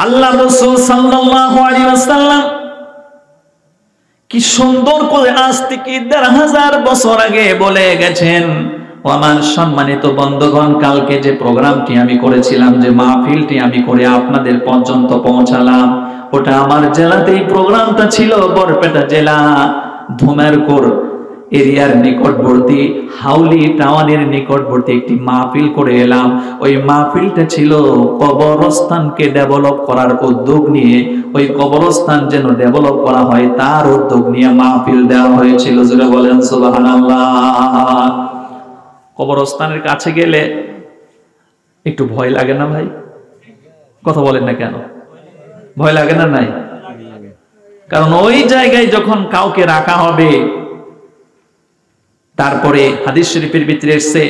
আল্লাহ রাসূল সাল্লাল্লাহু আলাইহি ওয়াসাল্লাম কি সুন্দর করে আজ থেকে ১৫০০ বছর আগে বলে গেছেন। আমার সম্মানিত বন্ধুগণ, কালকে যে প্রোগ্রামটি আমি করেছিলাম, যে মাহফিলটি আমি করে আপনাদের পর্যন্ত পৌঁছালাম, ওটা আমার জেলাতেই প্রোগ্রামটা ছিল। বরপেটা জেলা ধুমেরপুর এরিয়ার নিকটবর্তী হাউলি টাউনের নিকটবর্তী একটি মাহফিল করে এলাম। ওই মাহফিলটা ছিল কবরস্থানকে ডেভেলপ করার উদ্যোগ নিয়ে, ওই কবরস্থান যেন ডেভেলপ করা হয় তার উদ্যোগ নিয়ে মাহফিল দেওয়া হয়েছিল। যারা বলেন সুবহানাল্লাহ। কবরস্থানের কাছে গেলে একটু ভয় লাগে না ভাই? কথা বলেন না কেন? ভয় লাগে না? নাই? কারণ ওই জায়গায় যখন কাউকে রাখা হবে, তারপরে হাদিস শরীফের ভিতরে এসেছে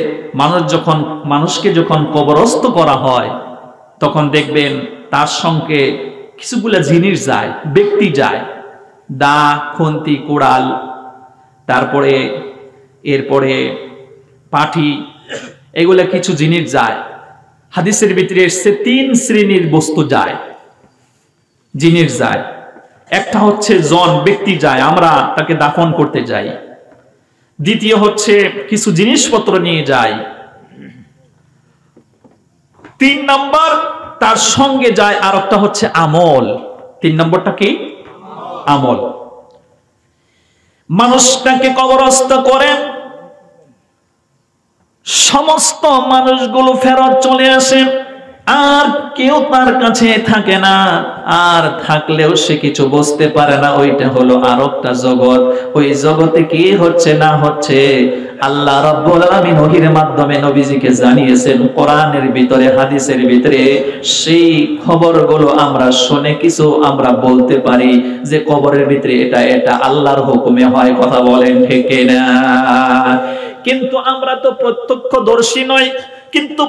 মানুষকে যখন কবরস্থ করা হয় তখন দেখবেন তার সঙ্গে কিছুগুলা জিনিস যায়, ব্যক্তি যায়, দা, খুন্তি, কুড়াল, তারপরে এরপরে পাঠি, এগুলা কিছু জিনিস যায়। হাদিসের ভিতরে এসেছে ৩ শ্রেণীর বস্তু যায়, জিনিস যায়। একটা হচ্ছে ব্যক্তি যায়, আমরা তাকে দাফন করতে যাই। দ্বিতীয় হচ্ছে কিছু জিনিসপত্র নিয়ে যায়। ৩ নম্বর তার সঙ্গে যায় আর একটা হচ্ছে আমল। ৩ নম্বরটা কি? আমল। মানুষটাকে কবরস্থ করেন, সমস্ত মানুষগুলো ফেরত চলে আসে, আর কেউ তার কাছে থাকে না, আর থাকলেও সে কিছু বুঝতে পারে না। ওইটা হলো আরেকটা জগৎ। ওই জগতে কি হচ্ছে না হচ্ছে আল্লাহ রাব্বুল আলামিন ওহীর মাধ্যমে নবীজিকে জানিয়েছেন। কোরআনের ভিতরে, হাদিসের ভিতরে সেই খবরগুলো আমরা শুনে কিছু আমরা বলতে পারি যে কবরের ভিতরে এটা আল্লাহর হুকুমে হয়। কথা বলেন ঠিক না? কিন্তু আমরা তো প্রত্যক্ষদর্শী নই। কিন্তু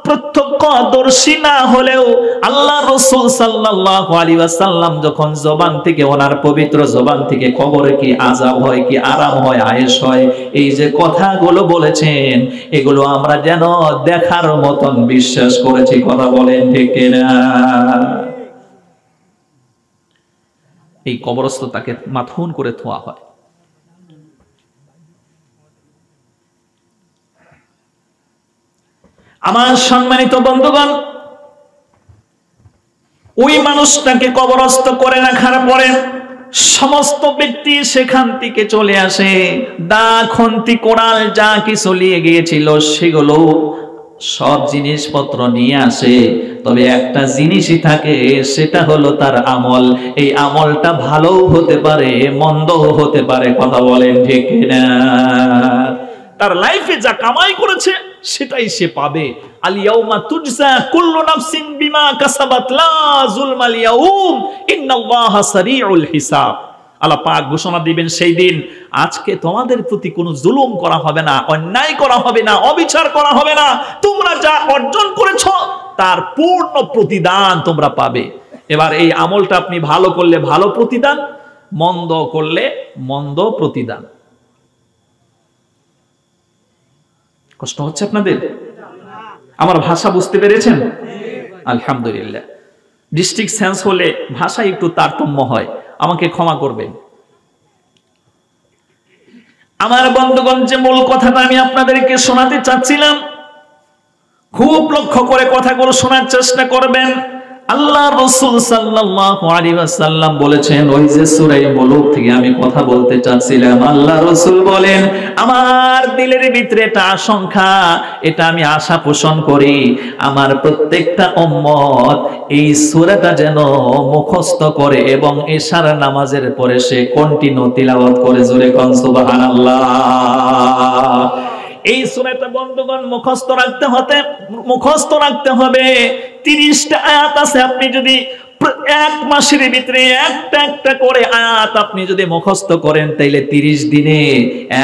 প্রত্যক্ষদর্শী না হলেও আল্লাহ রাসূল সাল্লাল্লাহু আলাইহি ওয়াসাল্লাম যখন জবান থেকে, ওনার পবিত্র জবান থেকে কবরে কি আযাব হয়, কি আরাম হয়, আয়েশ হয়, এই যে কথাগুলো বলেছেন, এগুলো আমরা যেন দেখার মতন বিশ্বাস করেছি। কথা বলেন ঠিক না? এই কবরস্থতাকে মাথুন করে থোয়া হয়। আমার সম্মানিত বন্ধুগণ, ওই মানুষটাকে কবরস্থ করে রাখার পরে সমস্ত ব্যক্তি সেখান থেকে চলে আসে। দা, খুন্তি, কোড়াল যা কিছু নিয়ে গিয়েছিল সেগুলো সব জিনিসপত্র নিয়ে আসে। তবে একটা জিনিসই থাকে, সেটা হলো তার আমল। এই আমলটা ভালোও হতে পারে, মন্দও হতে পারে। কথা বলেন ঠিক না? তার লাইফে যা কামাই করেছে সেটাই সে পাবে। আল ইয়াউমা তুজজা কুল্লু নাফসিন বিমা কাসাবাত লা যুলমাল ইয়াউম ইন্নাল্লাহা সারিউল হিসাব। আল্লাহ পাক ঘোষণা দিবেন সেই দিন, আজকে তোমাদের প্রতি কোনো জুলুম করা হবে না, অন্যায় করা হবে না, অবিচার করা হবে না। তোমরা যা অর্জন করেছো তার পূর্ণ প্রতিদান তোমরা পাবে। এবার এই আমলটা আপনি ভালো করলে ভালো প্রতিদান, মন্দ করলে মন্দ প্রতিদান। কষ্ট হচ্ছে আপনাদের? আমার ভাষা বুঝতে পেরেছেন? আলহামদুলিল্লাহ। ডিস্ট্রিক্ট সেন্স হলে ভাষায় একটু তারতম্য হয়, আমাকে ক্ষমা করবেন। আমার বন্ধুগণ, যে মূল কথাটা আমি আপনাদেরকে শোনাতে চাচ্ছিলাম, খুব লক্ষ্য করে কথাগুলো শোনার চেষ্টা করবেন। আল্লাহ রাসূল সাল্লাল্লাহু আলাইহি ওয়াসাল্লাম বলেছেন, ওই যে সূরা মুলুক থেকে আমি কথা বলতে চাচ্ছিলাম, আল্লাহ রাসূল বলেন, আমার দিলের ভিতরে একটা আশঙ্কা, এটা আমি আশা পোষণ করি, আমার প্রত্যেকটা উম্মত এই সূরাটা যেন মুখস্থ করে এবং ইশার নামাজের পরে সে কন্টিনিউ তিলাওয়াত করে। জোরে কোন সুবহানাল্লাহ। এই সূরাটা বন্ধুগণ মুখস্থ রাখতে হবে। 30টা আয়াত আছে। আপনি যদি এক মাসের ভিতরে একটা করে আয়াত আপনি যদি মুখস্থ করেন, তাইলে 30 দিনে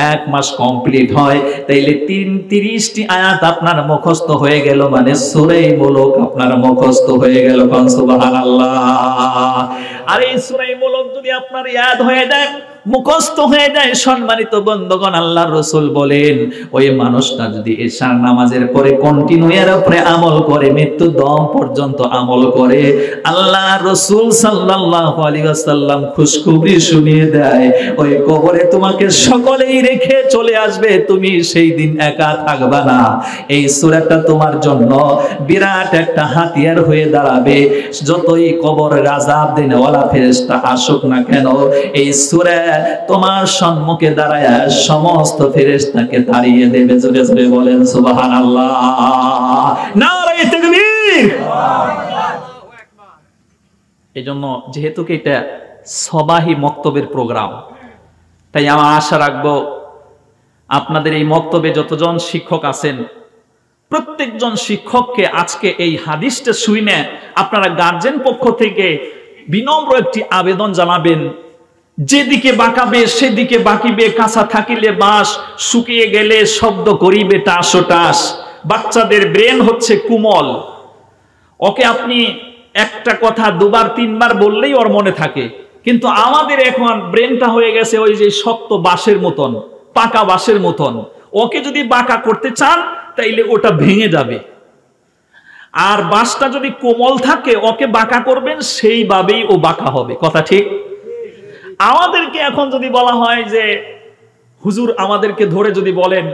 1 মাস কমপ্লিট হয়। তাইলে 30টি আয়াত আপনার মুখস্থ হয়ে গেল, মানে সূরা মুলুক আপনার মুখস্থ হয়ে গেল। সুবহানাল্লাহ। আর এই সূরা মুলুক যদি আপনার ইয়াদ হয়ে যায়, মুখস্থ হয়ে যায়। সম্মানিত বন্ধুগণ, আল্লাহর রাসূল বলেন ওই মানুষটা যদি এশার নামাজের পরে কন্টিনিউ এর উপরে আমল করে, মৃত্যু দম পর্যন্ত আমল করে, আল্লাহর রাসূল সাল্লাল্লাহু আলাইহি ওয়াসাল্লাম খুশখবরি শুনিয়ে দেয় ওই কবরে তোমাকে সকলেই রেখে চলে আসবে, তুমি সেই দিন একা থাকবা না। এই সূরাটা তোমার জন্য বিরাট একটা হাতিয়ার হয়ে দাঁড়াবে। যতই কবরের আযাব দেনেওয়ালা ফেরেশতা আসুক না কেন, এই সূরা তোমার সম্মুখে দাঁড়ায় সমস্ত ফেরেশতাকে তাড়িয়ে দেবে। জোরে জোরে বলেন সুবহানাল্লাহ, নারে তাকবীর। এজন্য যেহেতু এটা সবাহি মক্তবের প্রোগ্রাম, তাই আমার আশা রাখবো আপনাদের এই মক্তবে যতজন শিক্ষক আছেন প্রত্যেকজন শিক্ষককে আজকে এই হাদিসটা শুনে আপনারা গার্জেন পক্ষ থেকে বিনম্র একটি আবেদন জানাবেন। যেদিকে বাঁকাবে সেদিকে বাঁকিবে, কাঁচা থাকিলে বাঁশ, শুকিয়ে গেলে শব্দ করিবে টাস ও টাস। বাচ্চাদের ব্রেন হচ্ছে কোমল, ওকে আপনি একটা কথা দুবার তিনবার বললেই ওর মনে থাকে। কিন্তু আমাদের এখন ব্রেনটা হয়ে গেছে ওই যে শক্ত বাঁশের মতন, পাকা বাঁশের মতন। ওকে যদি বাঁকা করতে চান তাইলে ওটা ভেঙে যাবে। আর বাঁশটা যদি কোমল থাকে ওকে বাঁকা করবেন সেইভাবেই ও বাঁকা হবে। কথা ঠিক? আমাদেরকে এখন যদি বলা হয় যে হুজুর আমাদেরকে ধরে যদি বলেন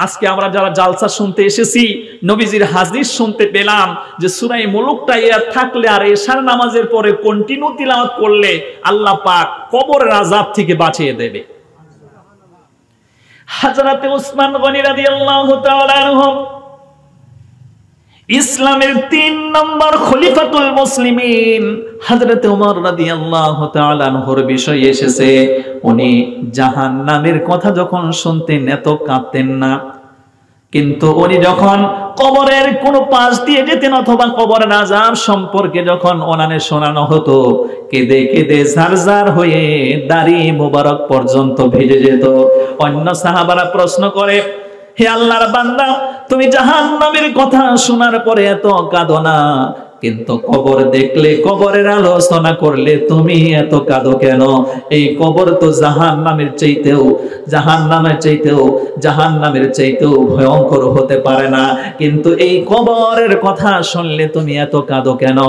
আজকে আমরা যারা জালসা শুনতে এসেছি নবীজির হাদিস শুনতে পেলাম যে সূরা মুলুকটা ইয়াদ থাকলে আর এশার নামাজের পরে কন্টিনিউ তিলাওয়াত করলে আল্লাহ পাক কবরের আযাব থেকে বাঁচিয়ে দেবে। হযরতে উসমান গনি রাদিয়াল্লাহু তাআলা আনহু ইসলামের ৩ নম্বর খলিফাতুল মুসলিমিন হযরতে ওমর রাদিয়াল্লাহু তাআলা আনহুর বিষয়ে এসেছে। উনি জাহান্নামের কথা যখন শুনতেন এত কাঁদতেন না, কিন্তু উনি যখন কবরের কোন পাশ দিয়ে যেতেন অথবা কবরের আযাব সম্পর্কে যখন ওনানে শোনানো হতো, কেঁদে কেঁদে ঝারঝার হয়ে দাড়ি মোবারক পর্যন্ত ভিজে যেত। অন্য সাহাবারা প্রশ্ন করে, হে আল্লাহর বান্দা, তুমি জাহান্নামের কথা শোনার পরে এত কাঁদো না, কিন্তু কবর দেখলে, কবরের আলোচনা করলে তুমি এত কাঁদো কেন? এই কবর তো জাহান্নামের চাইতেও ভয়ঙ্কর হতে পারে না, কিন্তু এই কবরের কথা শুনলে তুমি এত কাঁদো কেন?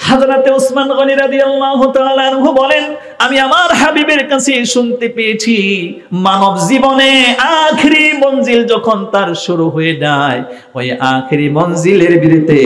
হযরতে উসমান গনি রাদিয়াল্লাহু তাআলা আনহু বলেন, আমি আমার হাবিবের কাছে শুনতে পেয়েছি মানব জীবনে আখেরি মঞ্জিল যখন তার শুরু হয়ে যায়, ওই আখেরি মঞ্জিলের বিরুদ্ধে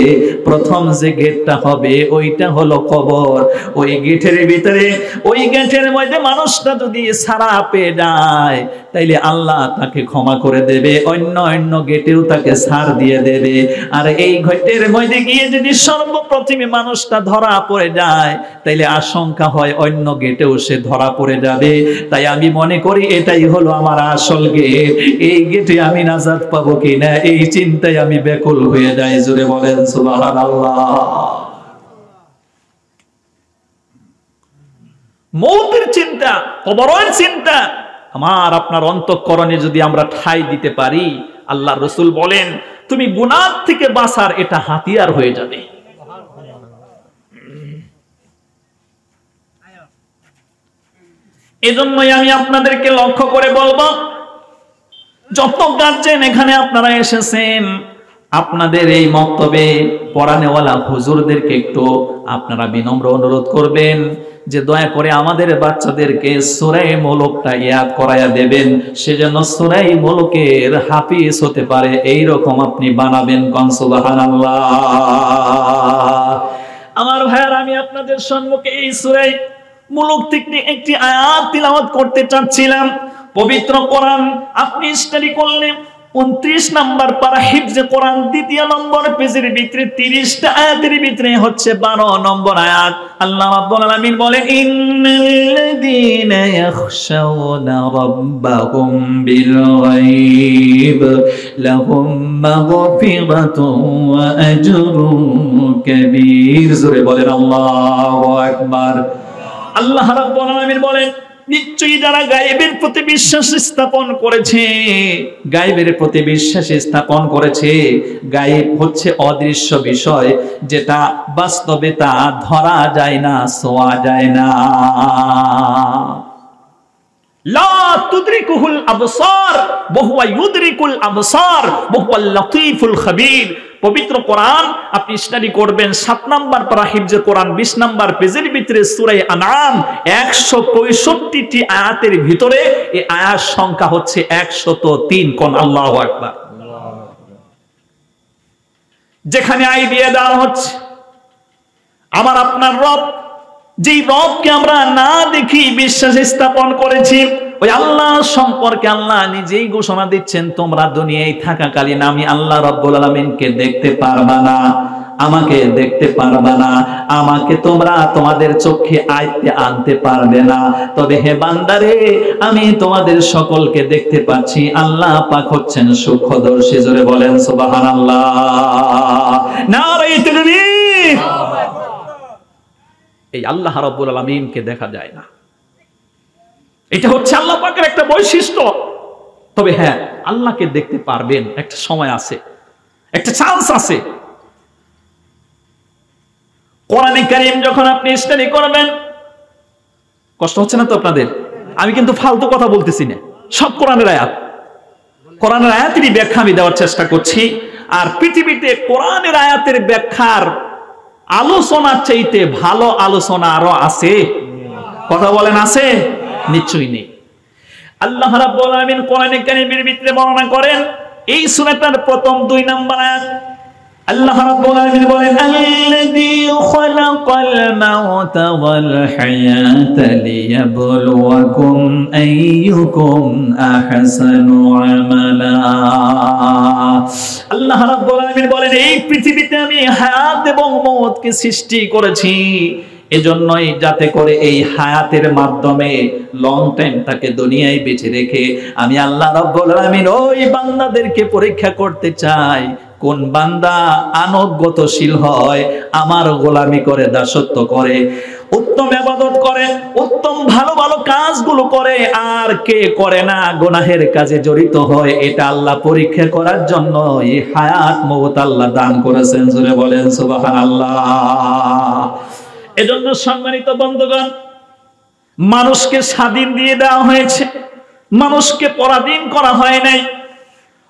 প্রথম যে গেটটা হবে ওইটা হলো কবর। ওই গেটের ভিতরে, ওই গেটের মধ্যে মানুষটা যদি ছাড়া পেয়ে যায় তাইলে আল্লাহ তাকে ক্ষমা করে দেবে, অন্য গেটেও তাকে ছাড় দিয়ে দেবে। আর এই গেটের মধ্যে গিয়ে যদি সর্বপ্রথমে মানুষটা ধরা পড়ে যায় তাইলে আশঙ্কা হয় অন্য গেটেও সে ধরা পড়ে যাবে। তাই আমি মনে করি এটাই হলো আমার আসল গেট, এই গেটে আমি নাজাত পাবো কিনা এই চিন্তায় আমি ব্যাকুল হয়ে যাই। জোরে বলেন সুবহানাল্লাহ। মৌতের চিন্তা, কবরের চিন্তা আমার আপনার অন্তঃকরণে যদি আমরা ঠাঁই দিতে পারি, আল্লাহর রাসূল বলেন তুমি গুনাহ থেকে বাঁচার এটা হাতিয়ার হয়ে যাবে। এজন্যই আমি আপনাদেরকে লক্ষ্য করে বলবো, যত গার্জেন এখানে আপনারা এসেছেন, আপনাদের এই মক্তবে পড়ানেওয়ালা হুজুরদেরকে একটু আপনারা বিনম্র অনুরোধ করবেন যে দয়া করে আমাদের বাচ্চাদেরকে সূরা মুলুকটা ইয়াদ করায়া দেবেন, সেজন্য সূরা মুলুকের হাফিজ হতে পারে এইরকম আপনি বানাবেন। কোন সুবহানাল্লাহ। আমার ভাইয়ার, আমি আপনাদের সম্মুখে এই সূরা মুলুক থেকে একটি আয়াত তিলাওয়াত করতে চাচ্ছিলাম। পবিত্র কোরআন আপনি স্টাডি করলে 29 নম্বর পারা হিফজে কোরআন 2 নম্বর পেজের ভিতরে 30টা আয়াতের ভিতরে হচ্ছে 12 নম্বর আয়াত। আল্লাহ রাব্বুল আলামিন বলেন, ইন্নাল্লাযীনা ইয়াখশাউনা রাব্বাহুম বিল গায়ব লাহুম মাগফিরাতুন ওয়া আজরুন কাবীর। জোরে বলেন আল্লাহু আকবার। আল্লাহ রাব্বুল আলামিন বলেন, নিশ্চয়ই যারা গায়েবের প্রতি বিশ্বাস স্থাপন করেছে, গায়েবের প্রতি বিশ্বাস স্থাপন করেছে, গায়েব হচ্ছে অদৃশ্য বিষয় যেটা বাস্তবে তা ধরা যায় না, ছোঁয়া যায় না। লা তুদরিকুহুল আবসার ওয়া হুয়া ইউদরিকুল আবসার ওয়া হুয়াল লাতীফুল খাবীর। পবিত্র কোরআন আপনি স্টাডি করবেন, 7 নাম্বার পারা হিফজে কোরআন 20 নাম্বার পেজের ভিতরে সূরা আনআম 165টি আয়াতের ভিতরে এই আয়াত সংখ্যা হচ্ছে 103। কোন আল্লাহু আকবার। যেখানে আইডিয়া দেওয়া হচ্ছে আমার আপনার রব, যেই রবকে আমরা না দেখি বিশ্বাস স্থাপন করেছি, ওই আল্লাহ সম্পর্কে আল্লাহ নিজেই ঘোষণা দিচ্ছেন, তোমরা দুনিয়ায় থাকাকালীন আমি আল্লাহ রাব্বুল আলামিনকে দেখতে পারবা না, আমাকে দেখতে পারবা না, আমাকে তোমরা তোমাদের চোখে আয়ত্তে আনতে পারবে না, তবে হে বান্দারে আমি তোমাদের সকলকে দেখতে পাচ্ছি। আল্লাহ পাক হচ্ছেন সূক্ষ্মদর্শী। জোরে বলেন সুবহানাল্লাহ। নারে তাকবীর। এই আল্লাহ রাব্বুল আলামিনকে দেখা যায় না, এটা হচ্ছে আল্লাহ পাকের একটা বৈশিষ্ট্য। তবে হ্যাঁ, আল্লাহকে দেখতে পারবেন, একটা সময় আছে, একটা চান্স আছে। কোরআনে কারীম যখন আপনি স্টাডি করবেন, কষ্ট হচ্ছে না তো আপনাদের? আমি কিন্তু ফালতু কথা বলতেছি না, সব কোরআনের আয়াত, কোরআনের আয়াতেরই ব্যাখ্যা আমি দেওয়ার চেষ্টা করছি। আর পৃথিবীতে কোরআনের আয়াতের ব্যাখ্যার আলোচনার চাইতে ভালো আলোচনা আরো আছে? কথা বলেন, আছে? নিশ্চয়ই নেই। আল্লাহ রাব্বুল আলামিন কোরআনে কারীমের ভিতরে বর্ণনা করেন, এই সূরাটার প্রথম 2 নাম্বার আয়াত আল্লাহ রাব্বুল আলামিন বলেন, আল্লাযী খালাকাল মাউতা ওয়াল হায়াতা লিয়াবলুয়াকুম আইয়ুকুম আহসানু আমালা। আল্লাহ রাব্বুল আলামিন বলেন, এই পৃথিবীতে আমি হায়াত এবং মওতকে সৃষ্টি করেছি এজন্যই যাতে করে এই হায়াতের মাধ্যমে লং টাইম তাকে দুনিয়ায় বেঁচে রেখে আমি আল্লাহ রাব্বুল আলামিন ওই বান্দাদেরকে পরীক্ষা করতে চাই, কোন বান্দা আনুগত্যশীল হয়, আমার গোলামি করে, দাসত্ব করে, উত্তম ইবাদত করে, উত্তম ভালো ভালো কাজগুলো করে, আর কে করে না, গুনাহের কাজে জড়িত হয়। এটা আল্লাহ পরীক্ষা করার জন্য এই হায়াত মওত আল্লাহ দান করেছেন। জোরে বলেন সুবহানাল্লাহ। এজন্য সম্মানিত বন্ধুগণ, মানুষকে স্বাধীন দিয়ে দেওয়া হয়েছে, মানুষকে পরাধীন করা হয় নাই।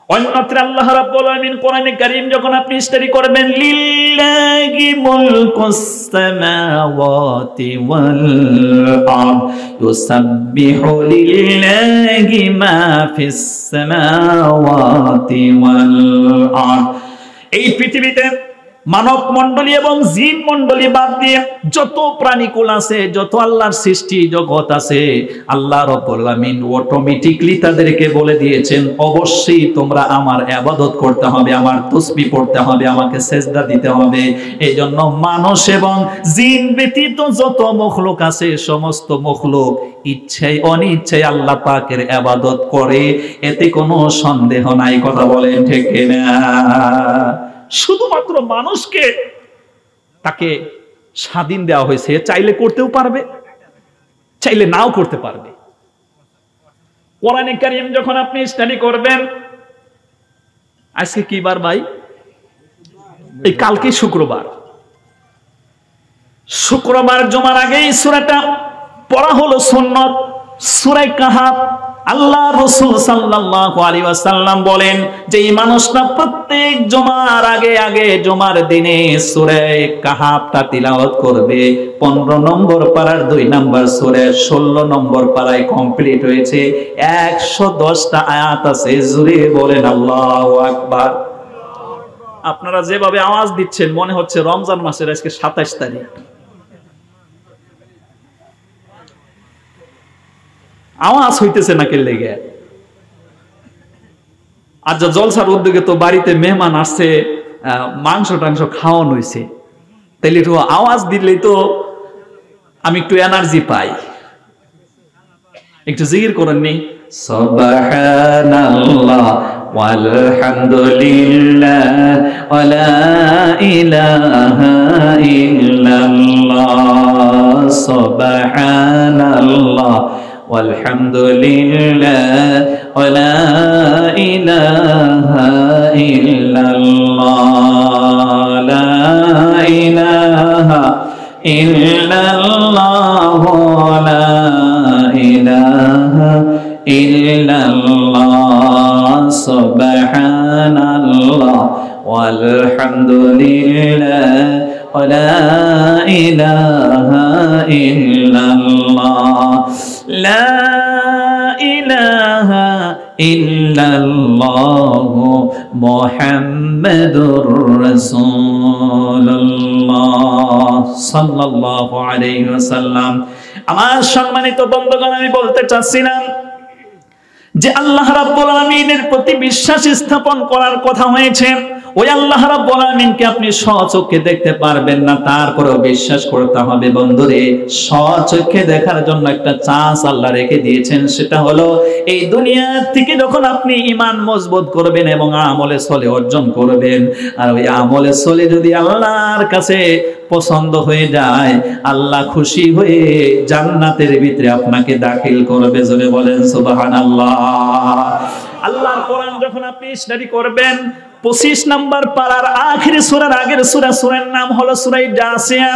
অন্যত্র আল্লাহ রাব্বুল আলামিন কোরআনে কারীম যখন আপনি স্টাডি করবেন, লিল্লাহি মুলকুস সামাওয়াতি ওয়াল আরদ ইউসাব্বিহু লিল্লাহি মা ফিস সামাওয়াতি ওয়াল আরদ। এই পৃথিবীতে মানব মণ্ডলী এবং জিন মণ্ডলী বাদ দিয়ে যত প্রাণীকুল আছে, যত আল্লাহর সৃষ্টি জগৎ আছে, আল্লাহ রাব্বুল আলামিন অটোমেটিক্যালি তাদেরকে বলে দিয়েছেন, অবশ্যই তোমরা আমার ইবাদত করতে হবে, আমার তাসবিহ পড়তে হবে, আমাকে সেজদা দিতে হবে। এইজন্য মানুষ এবং জিন ব্যতীত যত মখলুক আছে, সমস্ত মখলুক ইচ্ছায় অনিচ্ছায় আল্লাহ পাকের ইবাদত করে, এতে কোনো সন্দেহ নাই। কথা বলেন ঠিক কিনা? শুধুমাত্র মানুষকে তাকে স্বাধীন দেওয়া হয়েছে, চাইলে করতেও পারবে, চাইলে নাও করতে পারবে। কোরআনে কারীম যখন আপনি স্টাডি করবেন, আজকে কি বার ভাই? এই কালকে শুক্রবার। শুক্রবার জুমার আগে এই সূরাটা পড়া হলো সুন্নত, সূরা কাহাফ। আল্লাহ রাসূল সাল্লাল্লাহু আলাইহি ওয়াসাল্লাম বলেন যে এই মানুষটা প্রত্যেক জুমার আগে জুমার দিনে সূরা কাহাফটা তিলাওয়াত করবে। 15 নম্বর পারার 2 নাম্বার সূরা 16 নম্বর পারায় কমপ্লিট হয়েছে। 110টা আয়াত আছে। জোরে বলেন আল্লাহু আকবার। আপনারা যেভাবে আওয়াজ দিচ্ছেন মনে হচ্ছে রমজান মাসের আজকে 27 তারিখ। আওয়াজ হইতেছে না কে লেগে? আজ জলসার উদ্যোগে তো বাড়িতে মেহমান আসছে, মাংস টাংস খাওয়ানো হয়েছে, তাইলে একটু আওয়াজ দিলেই তো আমি একটু এনার্জি পাই। একটু জিকির করেন নি? সুবহানাল্লাহ ওয়ালহামদুলিল্লাহ ওয়ালা ইলাহা ইল্লাল্লাহ। সুবহানাল্লাহ walhamdulillah wala ilaha illallah la ilaha illallah la ilaha আলহামদুলিল্লাহ ওয়া লা ইলাহা ইল্লাল্লাহ লা ইলাহা ইল্লাল্লাহ মুহাম্মাদুর রাসূলুল্লাহ সাল্লাল্লাহু আলাইহি ওয়াসাল্লাম। আমার সম্মানিত বন্ধুগণ, আমি বলতে চাচ্ছিলাম যে আল্লাহ রাব্বুল আলামিনের প্রতি বিশ্বাস স্থাপন করার কথা হয়েছে। ওই আল্লাহ রাব্বুল আলামিনকে আপনি স্বচক্ষে দেখতে পারবেন না, তারপরেও বিশ্বাস করতে হবে। বন্ধুরে, স্বচক্ষে দেখার জন্য একটা চান্স আল্লাহ রেখে দিয়েছেন, সেটা হলো এই দুনিয়া থেকে যখন আপনি ঈমান মজবুত করবেন এবং আমলে সলে অর্জন করবেন, আর ওই আমলে সলে যদি আল্লাহর কাছে পছন্দ হয়ে যায়, আল্লাহ খুশি হয়ে জান্নাতের ভিতরে আপনাকে দাখিল করবে। জোরে বলেন সুবহানাল্লাহ। আল্লাহর কোরআন যখন আপনি স্টাডি করবেন, 25 নম্বর পারার আখেরি সূরার আগের সূরা, সূরার নাম হলো সূরা জাসিয়া,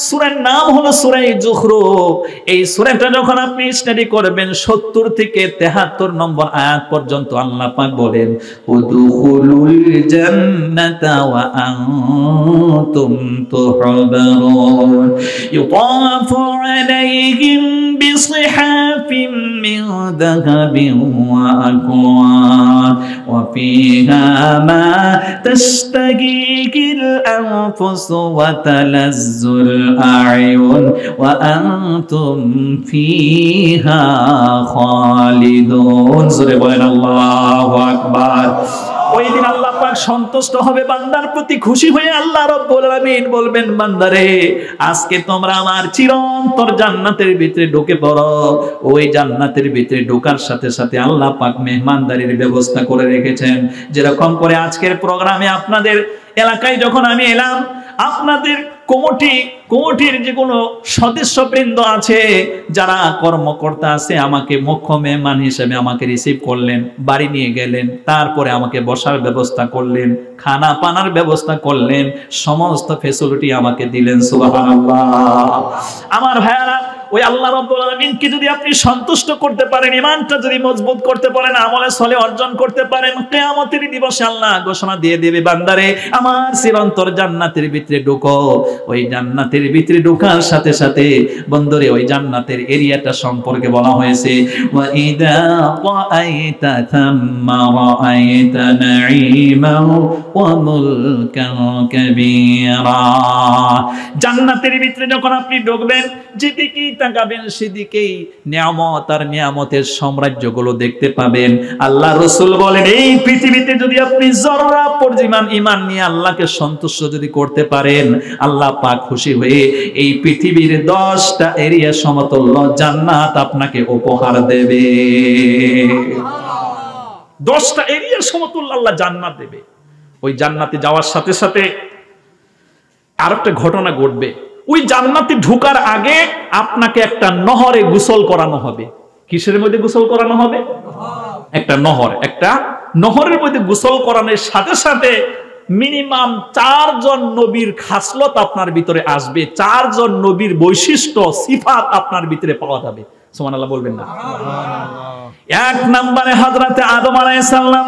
সূরার নাম হলো সূরা যুখরুফ। এই সূরাটা যখন আপনি স্টাডি করবেন 70 থেকে 73 নম্বর আয়াত পর্যন্ত আল্লাহ পাক বলেন, উদখুলুল জান্নাতা ওয়া আনতুম তুহবারুন ইউতাফু আলাইহিম বিসিহাফিম মিন যাহাবিন ওয়া আকওয়াব ওয়া ফিহা ما تشتهيه الأنفس وتلذ الأعين وأنتم فيها خالدون। سورة الله أكبر। ওই দিন আল্লাহ পাক সন্তুষ্ট হবে বান্দার প্রতি, খুশি হয়ে আল্লাহ রাব্বুল আলামিন বলবেন, বান্দারে আজকে তোমরা আমার চিরন্তর জান্নাতের ভিতরে ঢুকে পড়ো। ওই জান্নাতের ভিতরে ঢোকার সাথে সাথে আল্লাহ পাক মেহমানদারির ব্যবস্থা করে রেখেছেন। যেরকম করে আজকের প্রোগ্রামে আপনাদের এলাকায় যখন আমি এলাম, আপনাদের কমিটির যে কোনো সদস্যবৃন্দ আছে, যারা কর্মকর্তা আছে, আমাকে মুখ্য মেহমান হিসেবে আমাকে রিসিভ করলেন, বাড়ি নিয়ে গেলেন, তারপরে আমাকে বসার ব্যবস্থা করলেন, খানা পানার ব্যবস্থা করলেন, সমস্ত ফ্যাসিলিটি আমাকে দিলেন। সুবহানাল্লাহ। আমার ভাইয়ারা, ওই আল্লাহ রাব্বুল আলামিনকে যদি আপনি সন্তুষ্ট করতে পারেন, ঈমানটা যদি মজবুত করতে পারেন, আমলে সলে অর্জন করতে পারেন, কিয়ামতের দিবসে আল্লাহ ঘোষণা দিয়ে দেবে, বান্দারে আমার চিরন্তর জান্নাতের ভিতরে ঢুকো। ওই জান্নাতের ভিতরে ঢোকার সাথে সাথে বন্ধুরে ওই জান্নাতের এরিয়াটা সম্পর্কে বলা হয়েছে, ওয়া ইদা রাআইতা থাম্মা রাআইতা নাঈমান ওয়া মুলকান কাবীরা। জান্নাতের ভিতরে যখন আপনি ঢুকবেন, যেদিকেই তাকাবেন সেদিকেই নিয়ামত আর নিয়ামতের সাম্রাজ্যগুলো দেখতে পাবেন। আল্লাহ রাসূল বলেন, এই পৃথিবীতে যদি আপনি জররা পরিমাণ ঈমান নিয়ে আল্লাহকে সন্তুষ্ট যদি করতে পারেন, আল্লাহ পাক খুশি হয়ে এই পৃথিবীর 10টা এরিয়া সমতুল্য জান্নাত আপনাকে উপহার দেবে। 10টা এরিয়া সমতুল্য আল্লাহ জান্নাত দেবে। ওই জান্নাতে যাওয়ার সাথে সাথে আরেকটা ঘটনা ঘটবে। ওই জান্নাতে ঢোকার আগে আপনাকে একটা নহরে গোসল করানো হবে। কিসের মধ্যে গোসল করানো হবে? একটা নহরের মধ্যে গোসল করানোর সাথে সাথে মিনিমাম 4 জন নবীর খাসলত আপনার ভিতরে আসবে, 4 জন নবীর বৈশিষ্ট্য সিফাত আপনার ভিতরে পাওয়া যাবে। সুবহানাল্লাহ বলবেন না? এক নম্বরে হযরতে আদম আলাইহিস সালাম